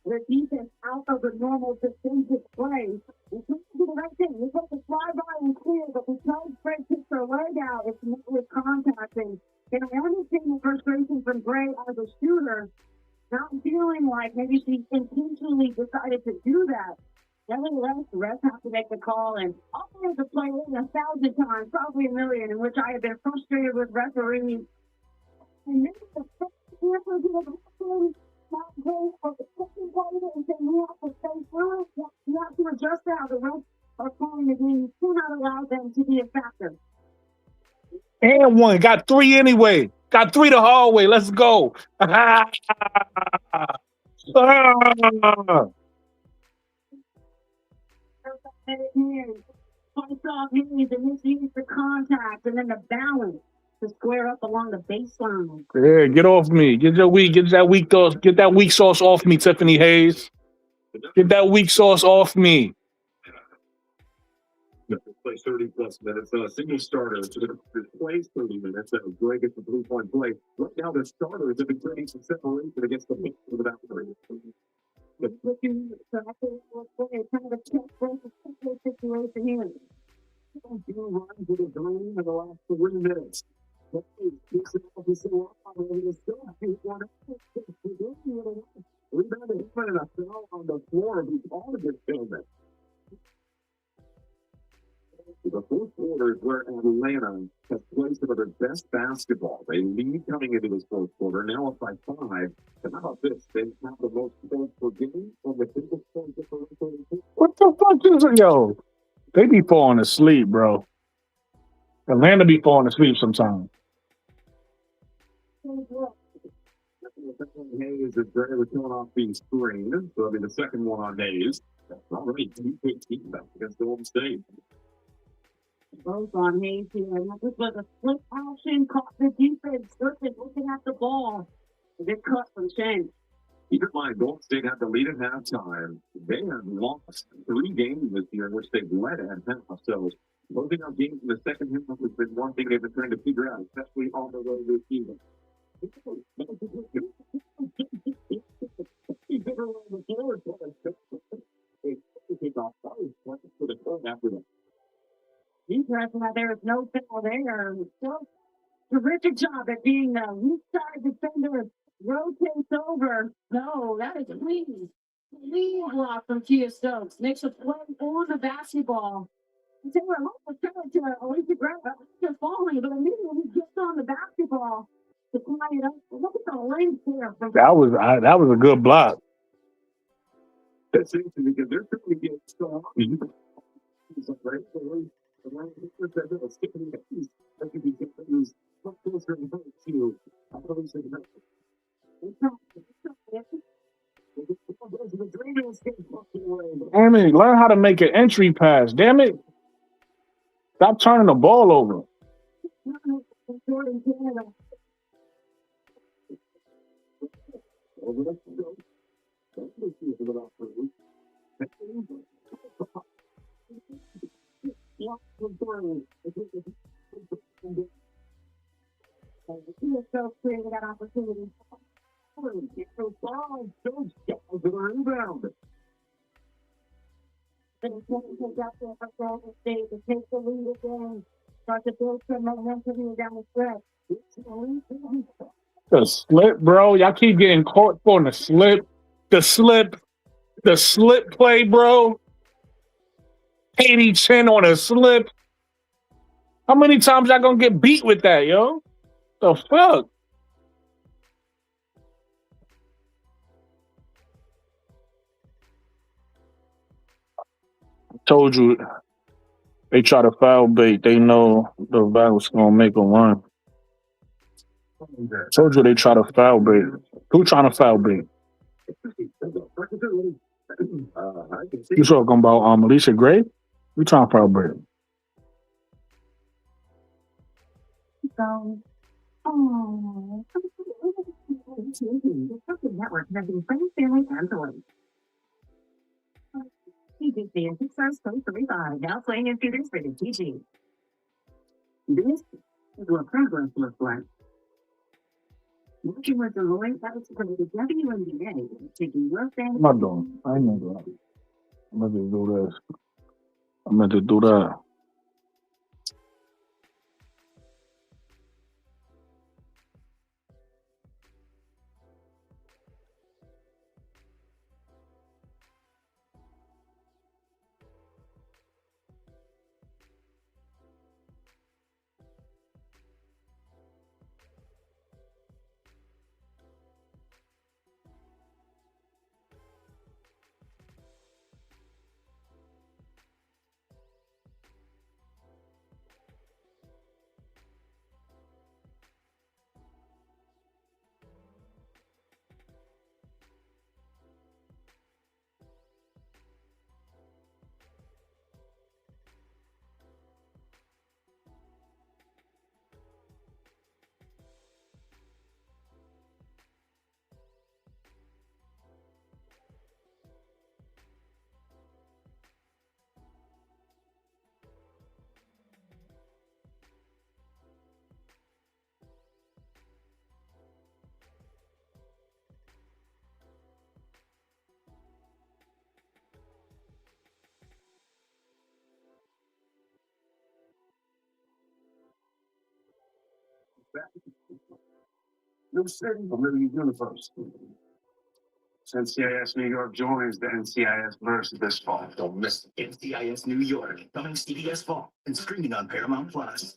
the defense out of the normal defensive play. We can't do the right thing. We're supposed to fly by and clear, but because Gray kicks her leg out, it's not with contacting. And I understand the frustration from Gray as a shooter, not feeling like maybe she intentionally decided to do that. Nevertheless, the refs have to make the call, and I'll have to play it 1,000 times, probably 1,000,000, in which I have been frustrated with referees. And maybe the first answer to the referee not great for the second player, and then you have to stay through it. You have to adjust how the refs are calling the game. You cannot allow them to be a factor. And one. Got three anyway. Got three the hallway. Let's go. Points off hands and misuse the contact and then the balance to square up along the baseline. Yeah, get off me. Get that weak sauce off me, Tiffany Hayes. Get that weak sauce off me. Play 30 plus minutes. A single starter to replace 30 minutes. And Gray gets the 3-point play. Right now, the starters have been creating some separation against the mix of the Valkerie. Looking kind of a check situation here. Two runs with a green in the last 3 minutes. Rebounded and a foul on the floor of the August building. The fourth quarter is where Atlanta has played some of their best basketball. They lead coming into this fourth quarter, now up by 5. And how about this? They have the most points per game on the biggest point differential. What the fuck is it, yo? They be falling asleep, bro. Atlanta be falling asleep sometimes. Hayes is Gray was coming off the screen, so it'll be the second one on Hayes. That's already 2-15 back against Golden State. Both on Hayes here. And this was a split action, caught the defense, looking at the ball. A good cut from Shen. Keep in mind, Golden State had the lead at halftime. They have lost 3 games this year in which they've led at half. So closing out games in the second half has been one thing they've been trying to figure out, especially on the road this season. He's right now. There is no foul there. So terrific job at being the weak side defender. Rotates over. No, that is clean. Clean block from Kia Stokes. Makes a play on the basketball. They were almost trying to Alicia Gray after falling, but immediately he gets on the basketball to tie it up. Look at the length there. That was a good block. That's interesting because they're trying to get so Damn it, learn how to make an entry pass. Damn it. Stop turning the ball over. Created that opportunity. Rebound. To take the lead again, start to build some momentum down the stretch. The slip, bro. Y'all keep getting caught for the slip. The slip play, bro. 80-10 on a slip. How many times y'all gonna get beat with that, yo? The fuck? Told you they try to foul bait. They know the Val's gonna make a run. Told you they try to foul bait. Who trying to foul bait? You talking about Alicia Gray? We trying to foul bait. So, oh, the Cartoon Network has been friends, family, and toys. PG and Pixar's Toy Story 5 now playing in theaters for the PG. This is what progress looks like. Working with Deloitte, that was for the WNBA, taking your family. I'm not doing. I ain't gonna do that. I'm meant to do this. I'm meant to do that. No city of living universe. NCIS New York joins the NCIS verse this fall. Don't miss it. NCIS New York, coming CBS fall and streaming on Paramount Plus.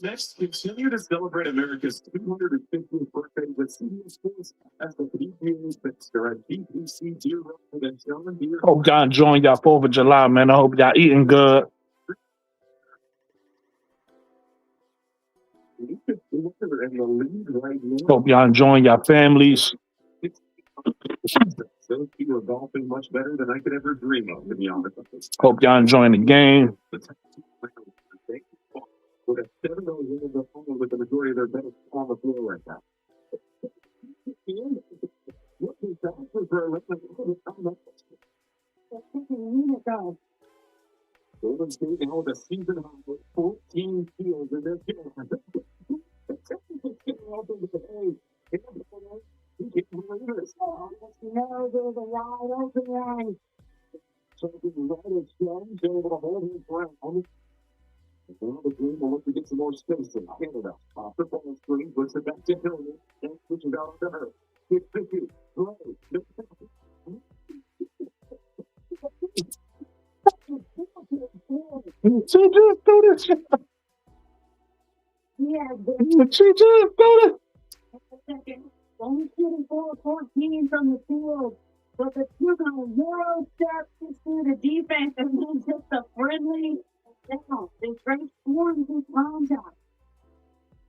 Next, continue to celebrate America's 250th birthday with CBS Sports as the PGA fixture at BPC Deer Road and John Deere. Hope y'all enjoying y'all 4th of July, man. I hope y'all eating good. Hope y'all enjoying your families. So you are golfing much better than I could ever dream of, to be honest. Hope y'all enjoying the game. With a 7-0 with the majority of their bets on the floor right now. Golden State held the season high with 14 steals in their game. No, there's a wide open one. So the United States able to hold his ground. Now the Green will look to get some more space in Canada. Off the ball screen, puts it back to Hilliard, and switches out to her. 6-50. She just do this. Yeah, She just do this. only shooting 4-14 from the field, but the took on Euro steps to the defense and then just a friendly down. They straight scoring through contact.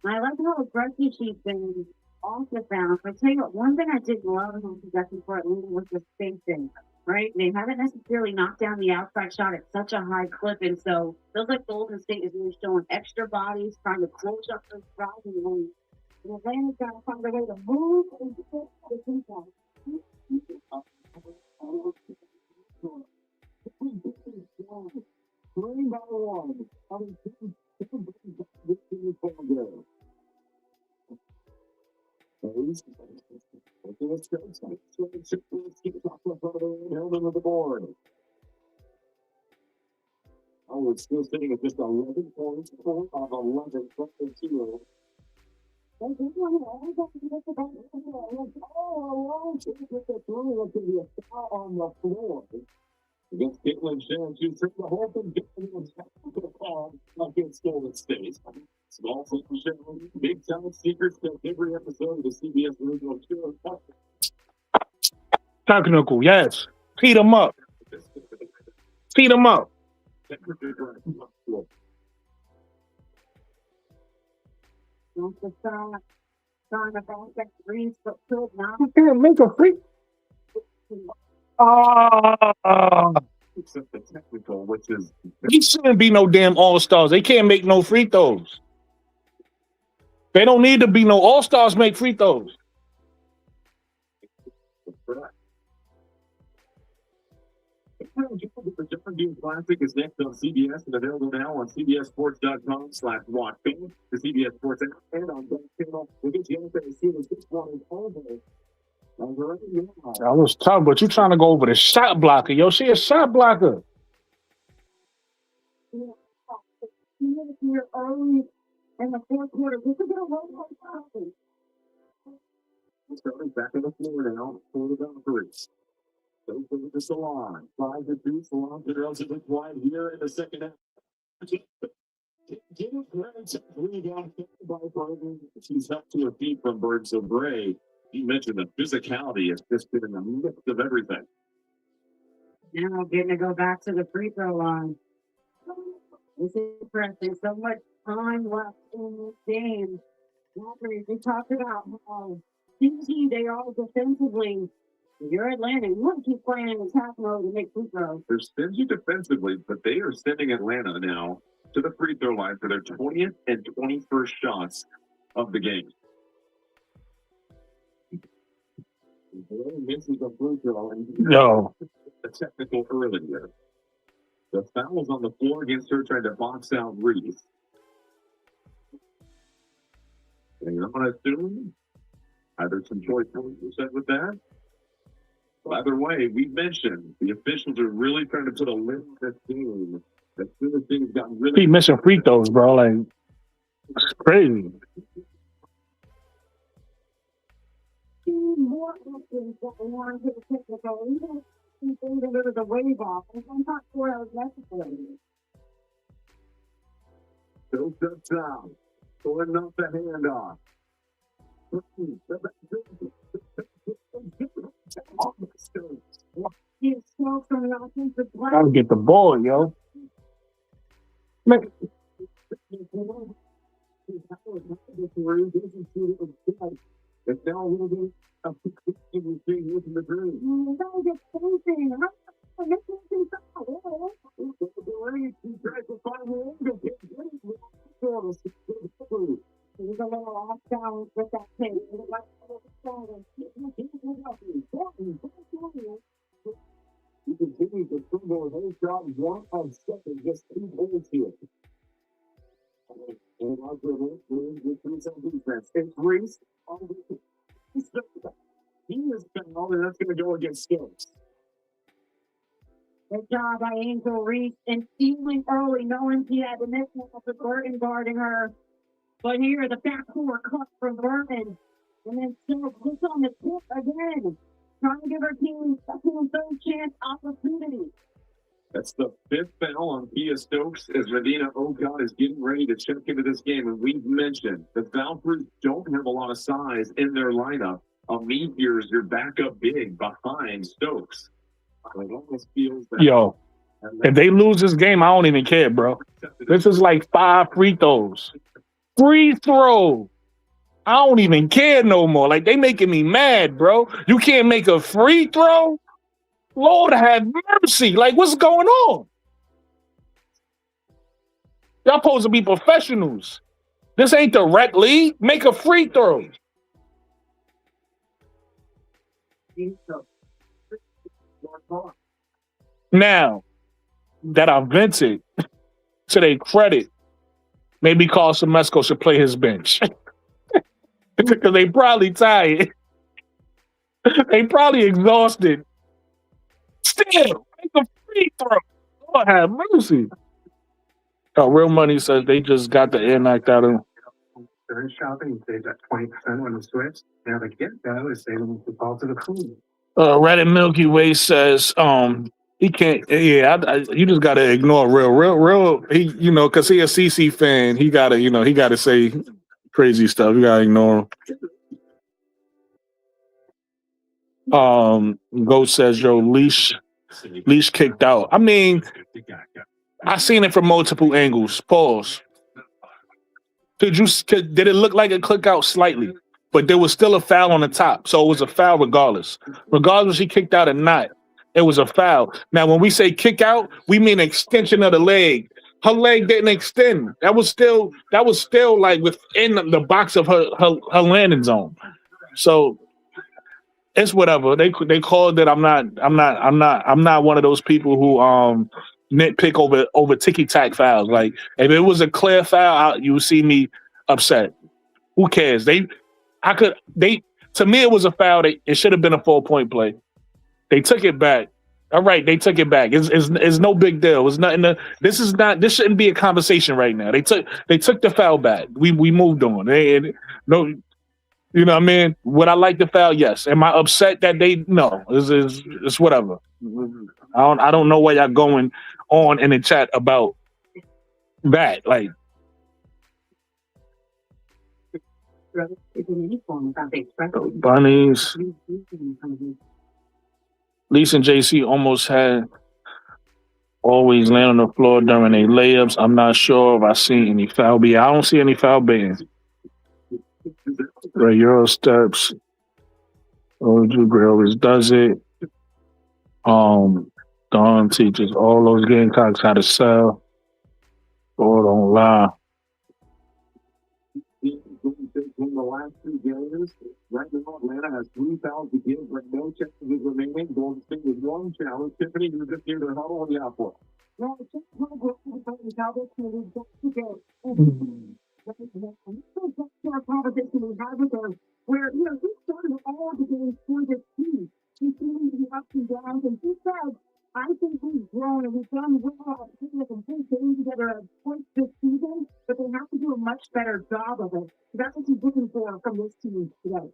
I like how aggressive she's been off the bounce. I tell you what, one thing I did love in possession for Atlanta was the spacing, right? They haven't necessarily knocked down the outside shot at such a high clip, and so feels like Golden State is really showing extra bodies, trying to close up those driving lanes. And Atlanta's got to find a way to move and get the defense. Green by one. Held him with the board. Oh, it's still sitting at just 11 points, 4 of 11 from the field. With the foul on the floor. Against Caitlin Shannon, she took the whole thing down the call against Golden State. Small thing, Shannon, big time secrets that every episode of the CBS Radio show. Technical, yes. Feed them up. Feed them up. Make a free. Except the technical, which is He shouldn't be no damn all-stars. They can't make no free throws. They don't need to be no all-stars make free throws. The John Deere Classic is next on CBS and available now on CBSSports.com/watching. The CBS Sports app and on that channel. We'll get you anything as soon as this one is over. That was tough, but you trying to go over the shot blocker. Yo, she a shot blocker. Here early in the fourth quarter. This is a roll call. Starting back in the floor now for the Valkeries. So for the Salon. 5-2. Salon girls have been quiet here in the second half. Give Grant rebound by Bergen. She's up to her feet from Berg. So Bray, you mentioned the physicality has just been in the midst of everything. Now getting to go back to the free throw line. This is interesting. So much time left in this game. We talked about how easy they are defensively. You're Atlanta. You want to keep playing in attack mode and make free throws. They're stingy defensively, but they are sending Atlanta now to the free throw line for their 20th and 21st shots of the game. Misses a free throw and a technical early here. The foul was on the floor against her, trying to box out Reese. And I'm going to assume either some choice points were said with that. Either way, we mentioned the officials are really trying to put a limit on this game. As soon as things got really... Keep missing free throws, bro. Like, it's crazy. More options that we want to the technical. We don't think that it was a wave off. I'm not sure it was necessary. Still shuts down. Pulling up the handoff. Gotta get the ball, yo. Man. It's now a little bit of in the dream. There's a little off balance with that thing. He continues to dribble his shot 1 of 7, just 2 points here. And our dribble with 3-7 defense. It's Reese. He is fouled, and that's going to go against Stokes. Good job by Angel Reese and stealing early, knowing he had the mismatch of the Burton guarding her. But here, the backcourt cut from Vernon. And then still puts on the tip again. Trying to give her team second and third chance opportunity. That's the 5th foul on Pia Stokes as Medina Ocon is getting ready to check into this game. And we've mentioned the Valkyries don't have a lot of size in their lineup. Amit here is your backup big behind Stokes. It almost feels that. Yo, if they lose this game, I don't even care, bro. This is like 5 free throws. Free throw. I don't even care no more. Like, they making me mad, bro. You can't make a free throw? Lord have mercy. Like, what's going on? Y'all supposed to be professionals. This ain't the rec league. Make a free throw. Now that I vented, to their credit, maybe Carl Semesco should play his bench. Because they probably tired. They probably exhausted. Still, make a free throw. Lord have mercy. Real Money says they just got the air knocked out of them. They're shopping, you save that 20% on the switch. Now the get go is saving the ball to the food. Reddit Milky Way says, he can't. Yeah, you just gotta ignore real. He, because he a CC fan, he gotta say crazy stuff. You gotta ignore him. Goat says, yo, leash kicked out. I mean, I seen it from multiple angles. Pause. Did it look like a click out slightly? But there was still a foul on the top, so it was a foul regardless. Regardless, she kicked out or not, it was a foul. Now, when we say kick out, we mean extension of the leg. Her leg didn't extend. That was still like within the box of her landing zone. So it's whatever. They called it. I'm not one of those people who nitpick over ticky-tack fouls. Like, if it was a clear foul, you would see me upset. Who cares? To me, it was a foul. It should have been a 4-point play. They took it back. All right, they took it back. It's no big deal. It's nothing. This shouldn't be a conversation right now. They took the foul back. We moved on. No, you know what I mean? Would I like the foul? Yes. Am I upset that no? It's whatever. I don't know why y'all going on in the chat about that. Like, bunnies. Lisa and JC almost always land on the floor during their layups. I'm not sure if I see any foul bait. I don't see any foul baiting. The Euro steps. Gray always does it. Don teaches all those Gamecocks how to sell. Oh, don't lie. In the last 2 games, right now Atlanta has 3 fouls to give, but no chances remaining. Golden State with 1 challenge. Tiffany, you just near their huddle on the output. No, it's just how good the Cowboys can be just to go. Our conversation we had with her, where he started all the games for this team. He's feeling the ups and downs, and he said, I think we've grown and we've done well at putting up a full game together at points this season, but they have to do a much better job of it. So that's what he's looking for from this team today.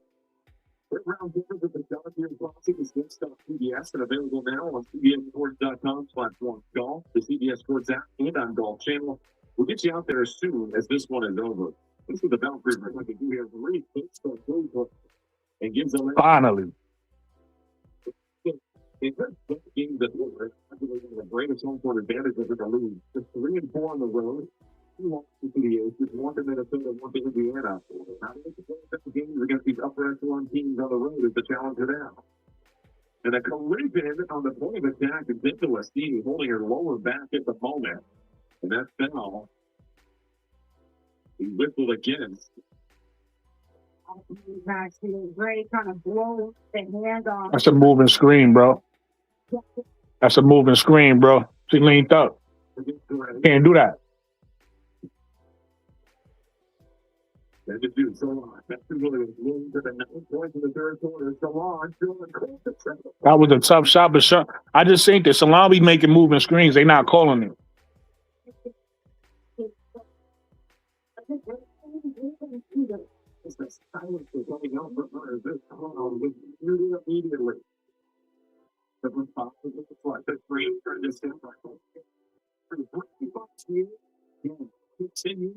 Round difference with the Valkerie Classic is next on CBS and available now on CBSSports.com/golf, the CBS Sports app, and on Golf Channel. We'll get you out there as soon as this one is over. This is the Valkerie like to do here. Reese takes the over and gives them finally. Games that were the greatest home court advantage of the league. Just 3 and 4 on the road. 2 losses to the Aces, 1 to Minnesota, 1 to Indiana. Now the games against these upper echelon teams on the road is the challenge now. And a collision on the point of attack is into Stevie holding her lower back at the moment. And that foul. He whistled against. Gray trying to blow the hand off. That's a moving screen, bro. That's a moving screen, bro. She leaned up. Can't do that. That was a tough shot, but I just think that Salon be making moving screens. They not calling it.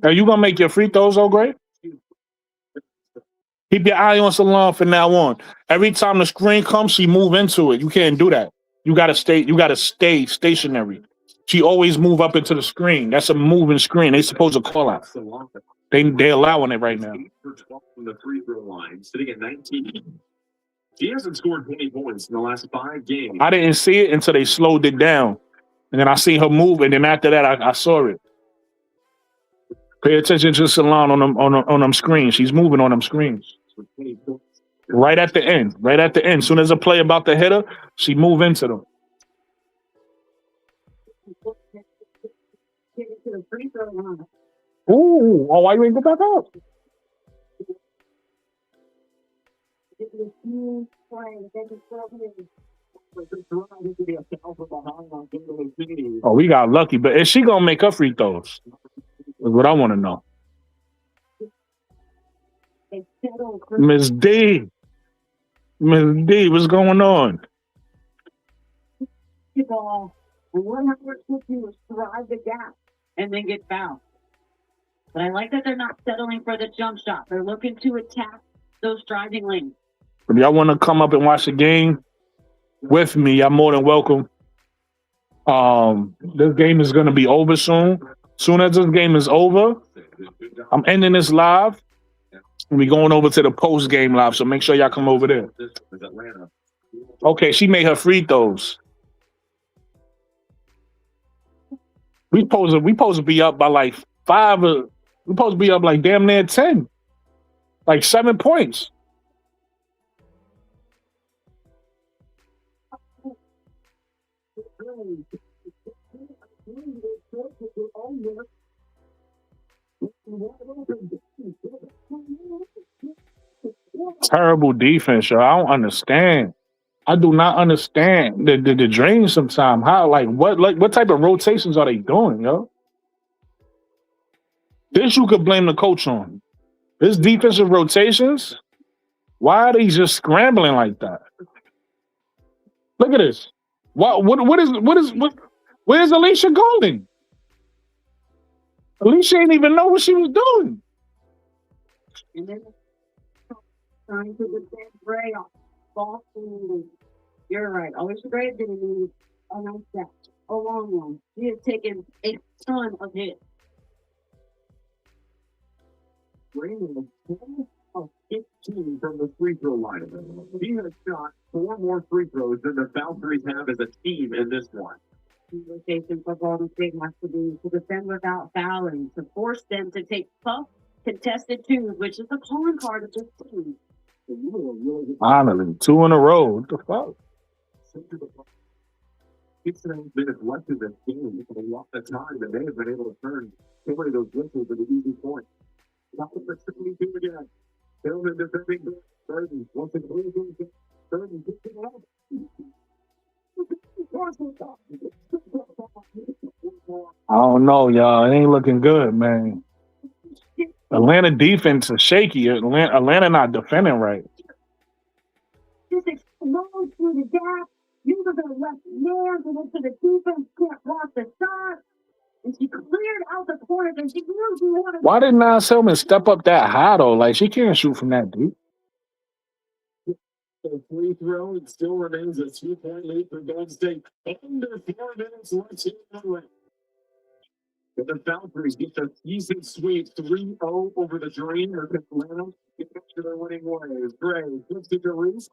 Are you gonna make your free throws, O'Gray? Keep your eye on Salon from now on. Every time the screen comes, she move into it. You can't do that. You gotta stay stationary. She always move up into the screen. That's a moving screen. They supposed to call out. They allowing it right now. From the free throw line, sitting at 19. She hasn't scored 20 points in the last 5 games. I didn't see it until they slowed it down. And then I see her move, and then after that, I saw it. Pay attention to Salon on them screens. She's moving on them screens. Right at the end. Right at the end. As soon as a play about to hit her, she move into them. Ooh, why you ain't go back up? Oh, we got lucky, but is she gonna make her free throws? Is what I want to know. Miss D, what's going on? Ball, and what Howard should do is drive the gap and then get fouled. But I like that they're not settling for the jump shot. They're looking to attack those driving lanes. If y'all want to come up and watch the game with me, y'all more than welcome. This game is gonna be over soon. Soon as this game is over, I'm ending this live. And we going over to the post game live, so make sure y'all come over there. Okay, she made her free throws. We supposed to be up by like 5. We supposed to be up like damn near 10, like 7 points. Terrible defense, yo. I don't understand. I do not understand the drain sometimes. How what type of rotations are they doing, yo? This you could blame the coach on. This defensive rotations, why are they just scrambling like that? Look at this. Where's Alicia going? Alicia ain't even know what she was doing. And then trying to defend Gray off Boston. You're right. Alicia Gray didn't need a nice step, a long one. She has taken a ton of hits. Raymond is 10 of 15 from the free throw line. He has shot 4 more free throws than the Valkyries have as a team in this one. The rotation for Golden State has to be to defend without fouling, to force them to take tough contested twos, which is the calling card of this team. Finally, 2 in a row. What the fuck? 6 minutes left in this game. For a lot of time, and they have been able to turn so many of those whistles into easy points. Not the first 72 again. They're defending 30. Once it goes, 30. I don't know, y'all. It ain't looking good, man. Atlanta defense is shaky. Atlanta not defending right. Just explodes through the gap. You were the left man to look to the defense, can't block the shot. And she cleared out the corners and she knew she wanted. Why did Nas Hillman step up that high though? Like she can't shoot from that deep. The free throw, it still remains a 2-point lead for Golden State. Under 4 minutes left in the way. The Valkyries get the decent sweep 3-0 over the Dream. Or Atlanta get back to their winning ways. Gray flips it to Reese.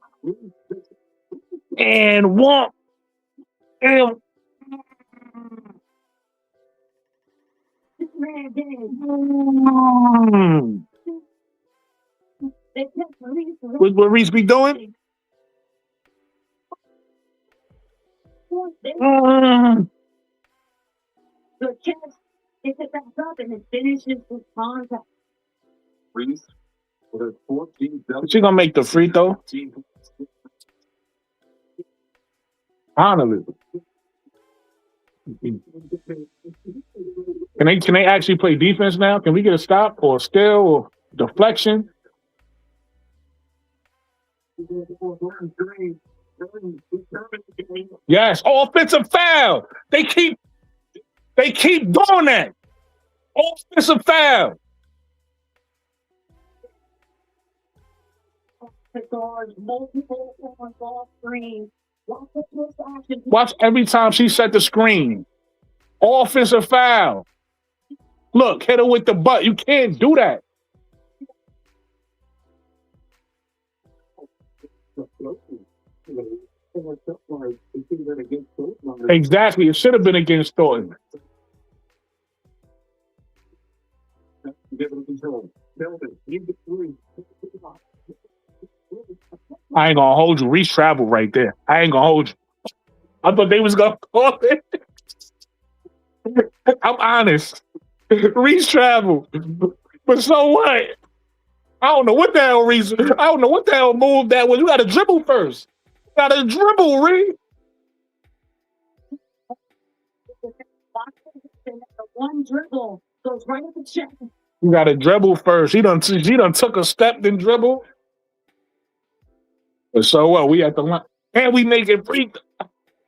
And one. And what Reese be doing? The chest gets it back up and it finishes with contact. Reese with a 14. She gonna make the free throw? Finally. Can they actually play defense now? Can we get a stop or a steal or deflection? Yes, offensive foul. They keep doing that. Offensive foul. Watch every time she set the screen. Offensive foul. Look, hit her with the butt. You can't do that. Exactly. It should have been against Thornton. I ain't gonna hold you. Reese traveled right there. I ain't gonna hold you. I thought they was gonna call it. I'm honest. Reese traveled. But so what? I don't know what the hell Reese. I don't know what the hell move that was. You gotta dribble first. You gotta dribble, Reese. And the one dribble goes right at the chest. You got to dribble first. She done took a step, then dribble. But so what? We at the line. And we make it free.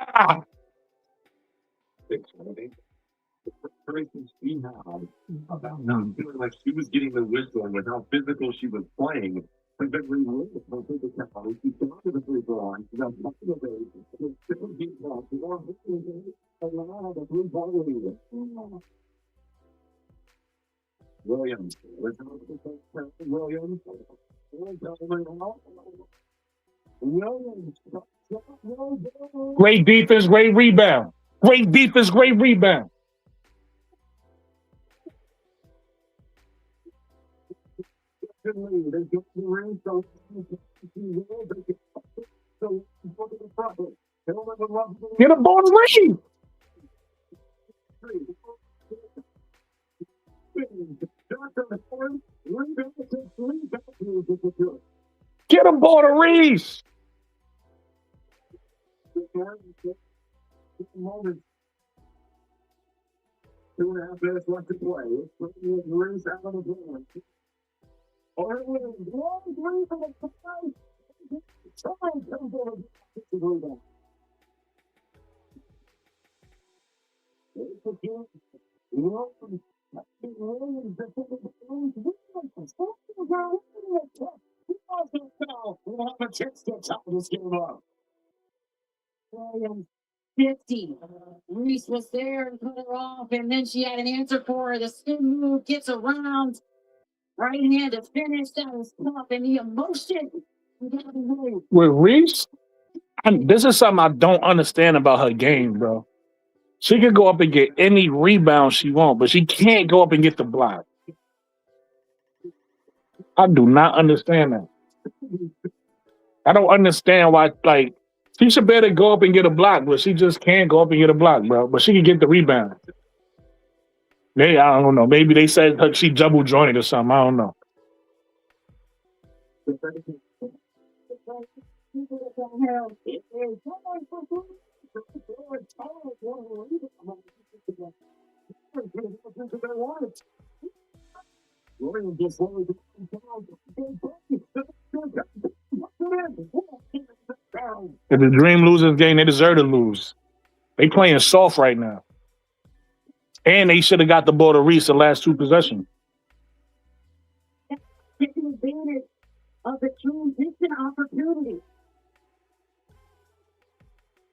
Ah. She had about not feeling like she was getting the whistle and with how physical she was playing. But then we were able to the count. She got to the free throw line. She got back to the base. She still beat back. She got the three ball lead. Williams. Williams. Great defense, great rebound. Great defense, great rebound. Get a ball to Reese. Get a ball to Reese. 2.5 minutes left to play. Reese out of the game. Williams, 50. Reese was there and cut her off, and then she had an answer for her. The spin move gets around. Right hand to finish. That was tough, and the emotion. With Reese, this is something I don't understand about her game, bro. She can go up and get any rebound she wants, but she can't go up and get the block. I do not understand that. I don't understand why, like, she should better go up and get a block, but she just can't go up and get a block, bro. But she can get the rebound. Maybe, I don't know. Maybe they said she double jointed or something. I don't know. If the Dream loses game, they deserve to lose. They playing soft right now. And they should have got the ball to Reese the last 2 possessions. Taking advantage of the transition opportunity.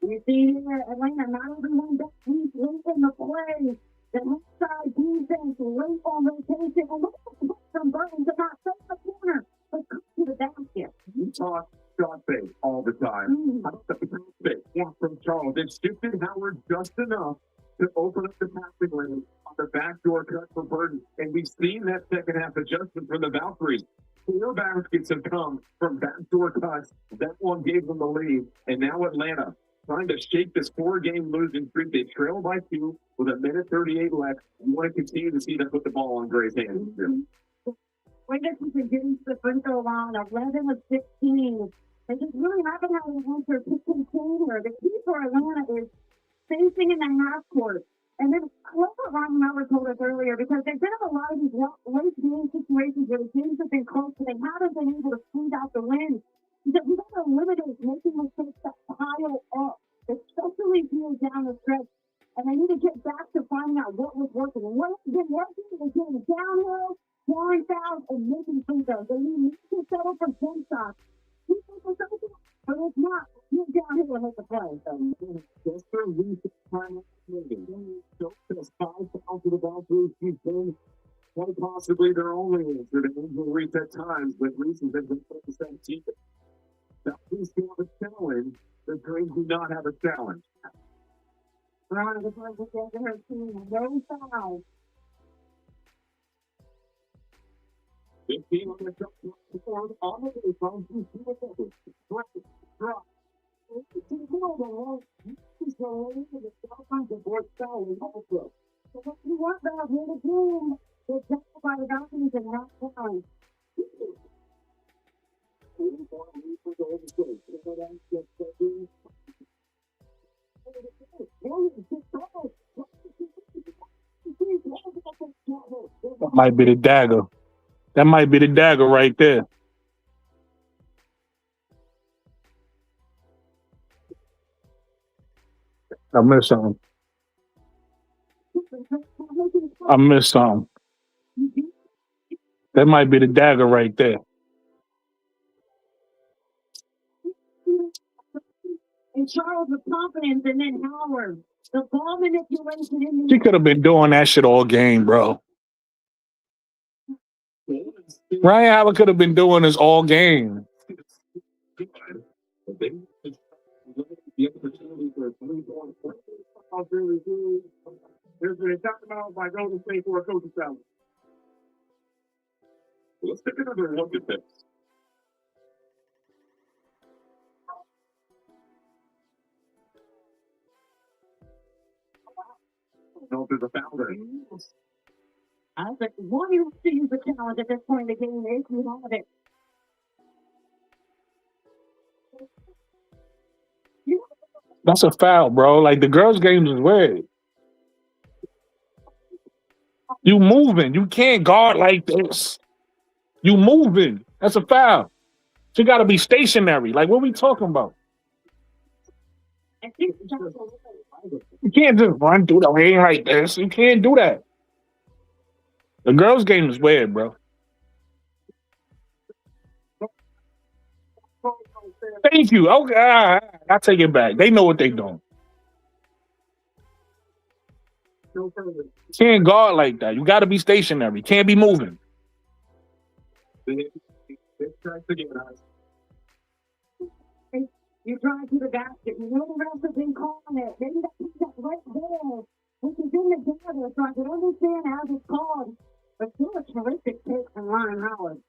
You see here, Atlanta not everyone got deep late in the play. The inside defense late on rotation. And look at some Burton did not set the corner, but to the basket. You talk shot fake all the time. How about the pass fake? Yeah, from Charles. It shifted Howard just enough to open up the passing lane on the backdoor cut for Burton. And we've seen that second half adjustment from the Valkeries. 4 baskets have come from backdoor cuts. That one gave them the lead. And now Atlanta trying to shake this 4-game losing streak. They trail by 2 with 1:38 left. You want to continue to see them put the ball on Gray's hands. When did you begin to the free throw line? 11 of 16. They just really haven't had an answer to container. The key for Atlanta is facing in the half court. And then I love what Ryan Howard told us earlier, because they've been in a lot of these late game situations where the games have been close and they haven't been able to squeeze out the win. He said, we got to eliminate making mistakes that pile up, especially here down the stretch. And they need to get back to finding out what was working. And what has been working is getting downhill, drawing fouls, and making free throws. They need to settle for 10 shots. But it's not. Get down here and hit the play. Just for Reese time moving. Don't just 5 fouls to the Valkyries. She's been quite possibly their only answer to Angel Reese at times, but Reese has been 17. Valkyries still have a challenge. The Dreams do not have a challenge. Ron, the first against her team. No fouls. 15 on the shot on the baseline. Drop. So what you want that here to do is justify the Valkyries and not challenge. That might be the dagger. That might be the dagger right there. I missed something. I missed something. That might be the dagger right there. And Charles with confidence, and then Howard. The ball manipulation in She the could have been doing that shit all game, bro. Ryan Howard could have been doing this all game. There's been a timeout by Golden State for a coaching challenge. Let's take another look at this. No, there's a foul there. I was like, why do you use the challenge at this point in the game? If you have it. That's a foul, bro. Like, the girls' games is weird. You moving. You can't guard like this. You moving. That's a foul. She got to be stationary. Like, what we talking about? You can't just run through the lane like this. You can't do that. The girls' game is weird, bro. Thank you. Okay, I'll take it back. They know what they're doing. Can't guard like that. You got to be stationary. Can't be moving. You drive to the basket. You know the rest have been calling it. Maybe that right there, which is in the gather, so I can understand how it's called. But still a terrific take from Ryan Howard.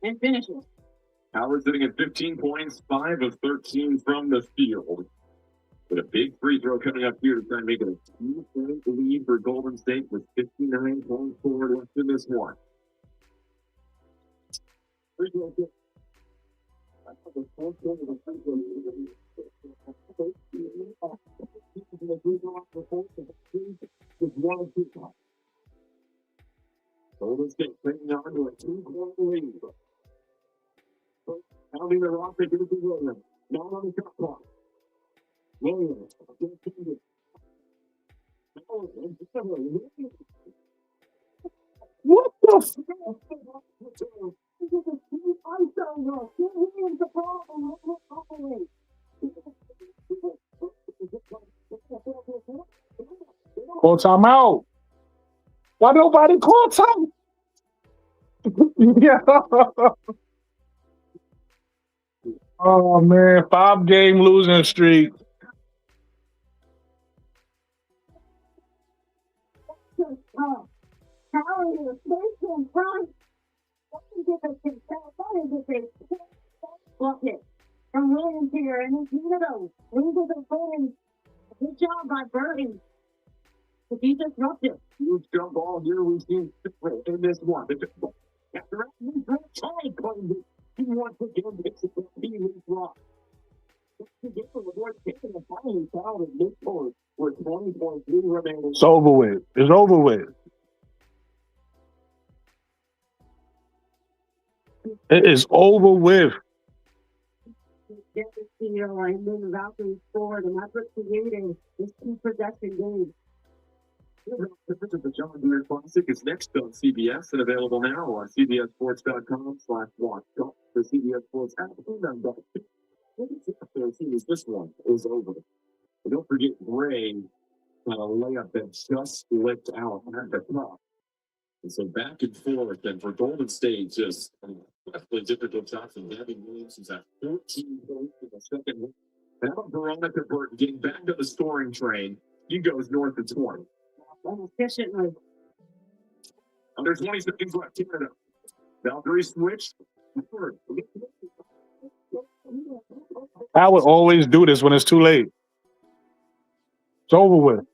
And finishes. Howard sitting at 15 points, 5 of 13 from the field. With a big free throw coming up here to try and make it a 2-point lead for Golden State with 59.4 left in this one. Free throw kick. Golden State clinging on to a 2-point lead. Pounding the rock against the Williams. Not on the shot clock. Williams. What the Call timeout. Why nobody call time? Yeah. Oh man, 5-game losing streak. Bucket from Williams here, and it's one of those. Williams is playing. Good job by Birdie. But he disrupted. Huge jump ball here. We've seen in this one. After he wants to get him to be rock. It's over with. It's over with. It is over with. Get the steal, and then the Valkerie scored, and that's what created this 2-possession game. This is the John Deere Classic. It's next on CBS and available now on CBSSports.com/watch. The CBS Sports app. This one is over. And don't forget Gray on a layup that just slipped out at the top. And so back and forth, and for Golden State, just definitely difficult shots from Devin Williams, who's at 14 points in the second. And now Veronica Burton getting back to the scoring train. He goes north of 20. Efficiently. Under 20 seconds left. Canada. Valkerie switch. I would always do this when it's too late. It's over with.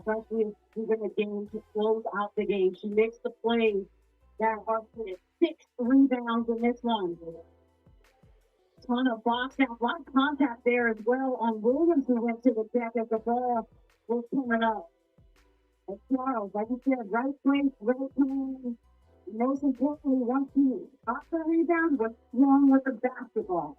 Especially even a game to close out the game. She makes the play that are 6 rebounds in this one. Ton of box out, a lot of contact there as well on Williams, who went to the deck as the ball was coming up. And Charles, like you said, right place, right time. Most importantly, once he got the rebound, was strong with the basketball.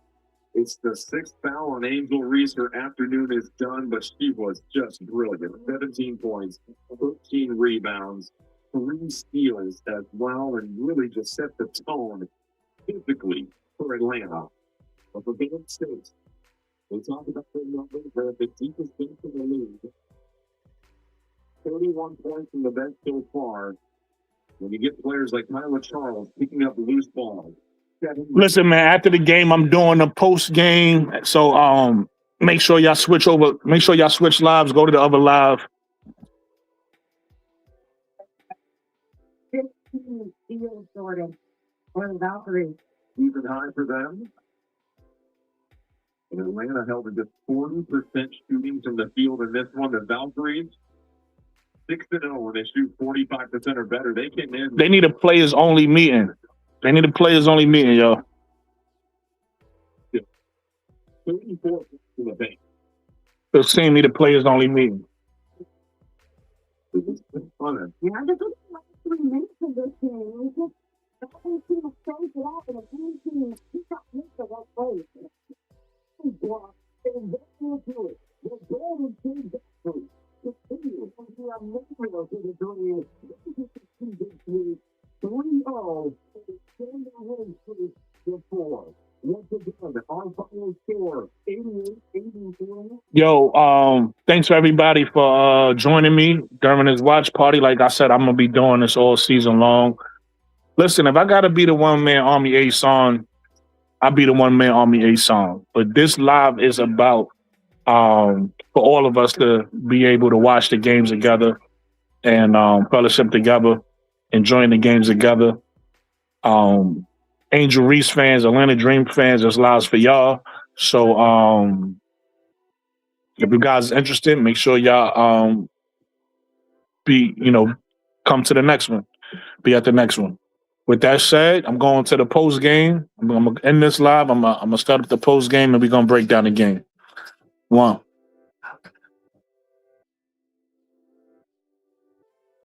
It's the 6th foul on Angel Reese. Her afternoon is done, but she was just brilliant. 17 points, 13 rebounds, 3 steals as well, and really just set the tone physically for Atlanta. But for Golden State, we talk about their numbers. They're at the deepest bench in the league. 31 points from the bench so far. When you get players like Tyler Charles picking up loose balls. Listen, man, after the game, I'm doing a post game. So make sure y'all switch over. Make sure y'all switch lives. Go to the other live. 15 steals, Jordan, for the Valkerie. Even high for them. And Atlanta held to just 40% shooting from the field in this one. The Valkyries, 6-0 when they shoot 45% or better. They can end. They need a players only meeting. They need a players only meeting, yo. 34 to the bank. The team need a players only meeting. It's fun. Yeah, the good last 3 minutes of this game. It was just the whole team plays it off, and the green team picked up most of that play. Block, and they will do it. The goal is to victory. Continue, and we are material to the dream. This is the victory. 3-0, and extend the win to the 4. Once again, our final score, 88-83. Yo, thanks for everybody for joining me during this watch party. Like I said, I'm gonna be doing this all season long. Listen, if I gotta be the one-man Army A song, I'll be the one-man Army A song. But this live is about for all of us to be able to watch the games together and fellowship together, enjoying the games together. Angel Reese fans, Atlanta Dream fans, this live's for y'all. So if you guys are interested, make sure y'all come to the next one. Be at the next one. With that said, I'm going to the post game. I'm gonna end this live. I'm gonna start up the post game and we're gonna break down the game. 1.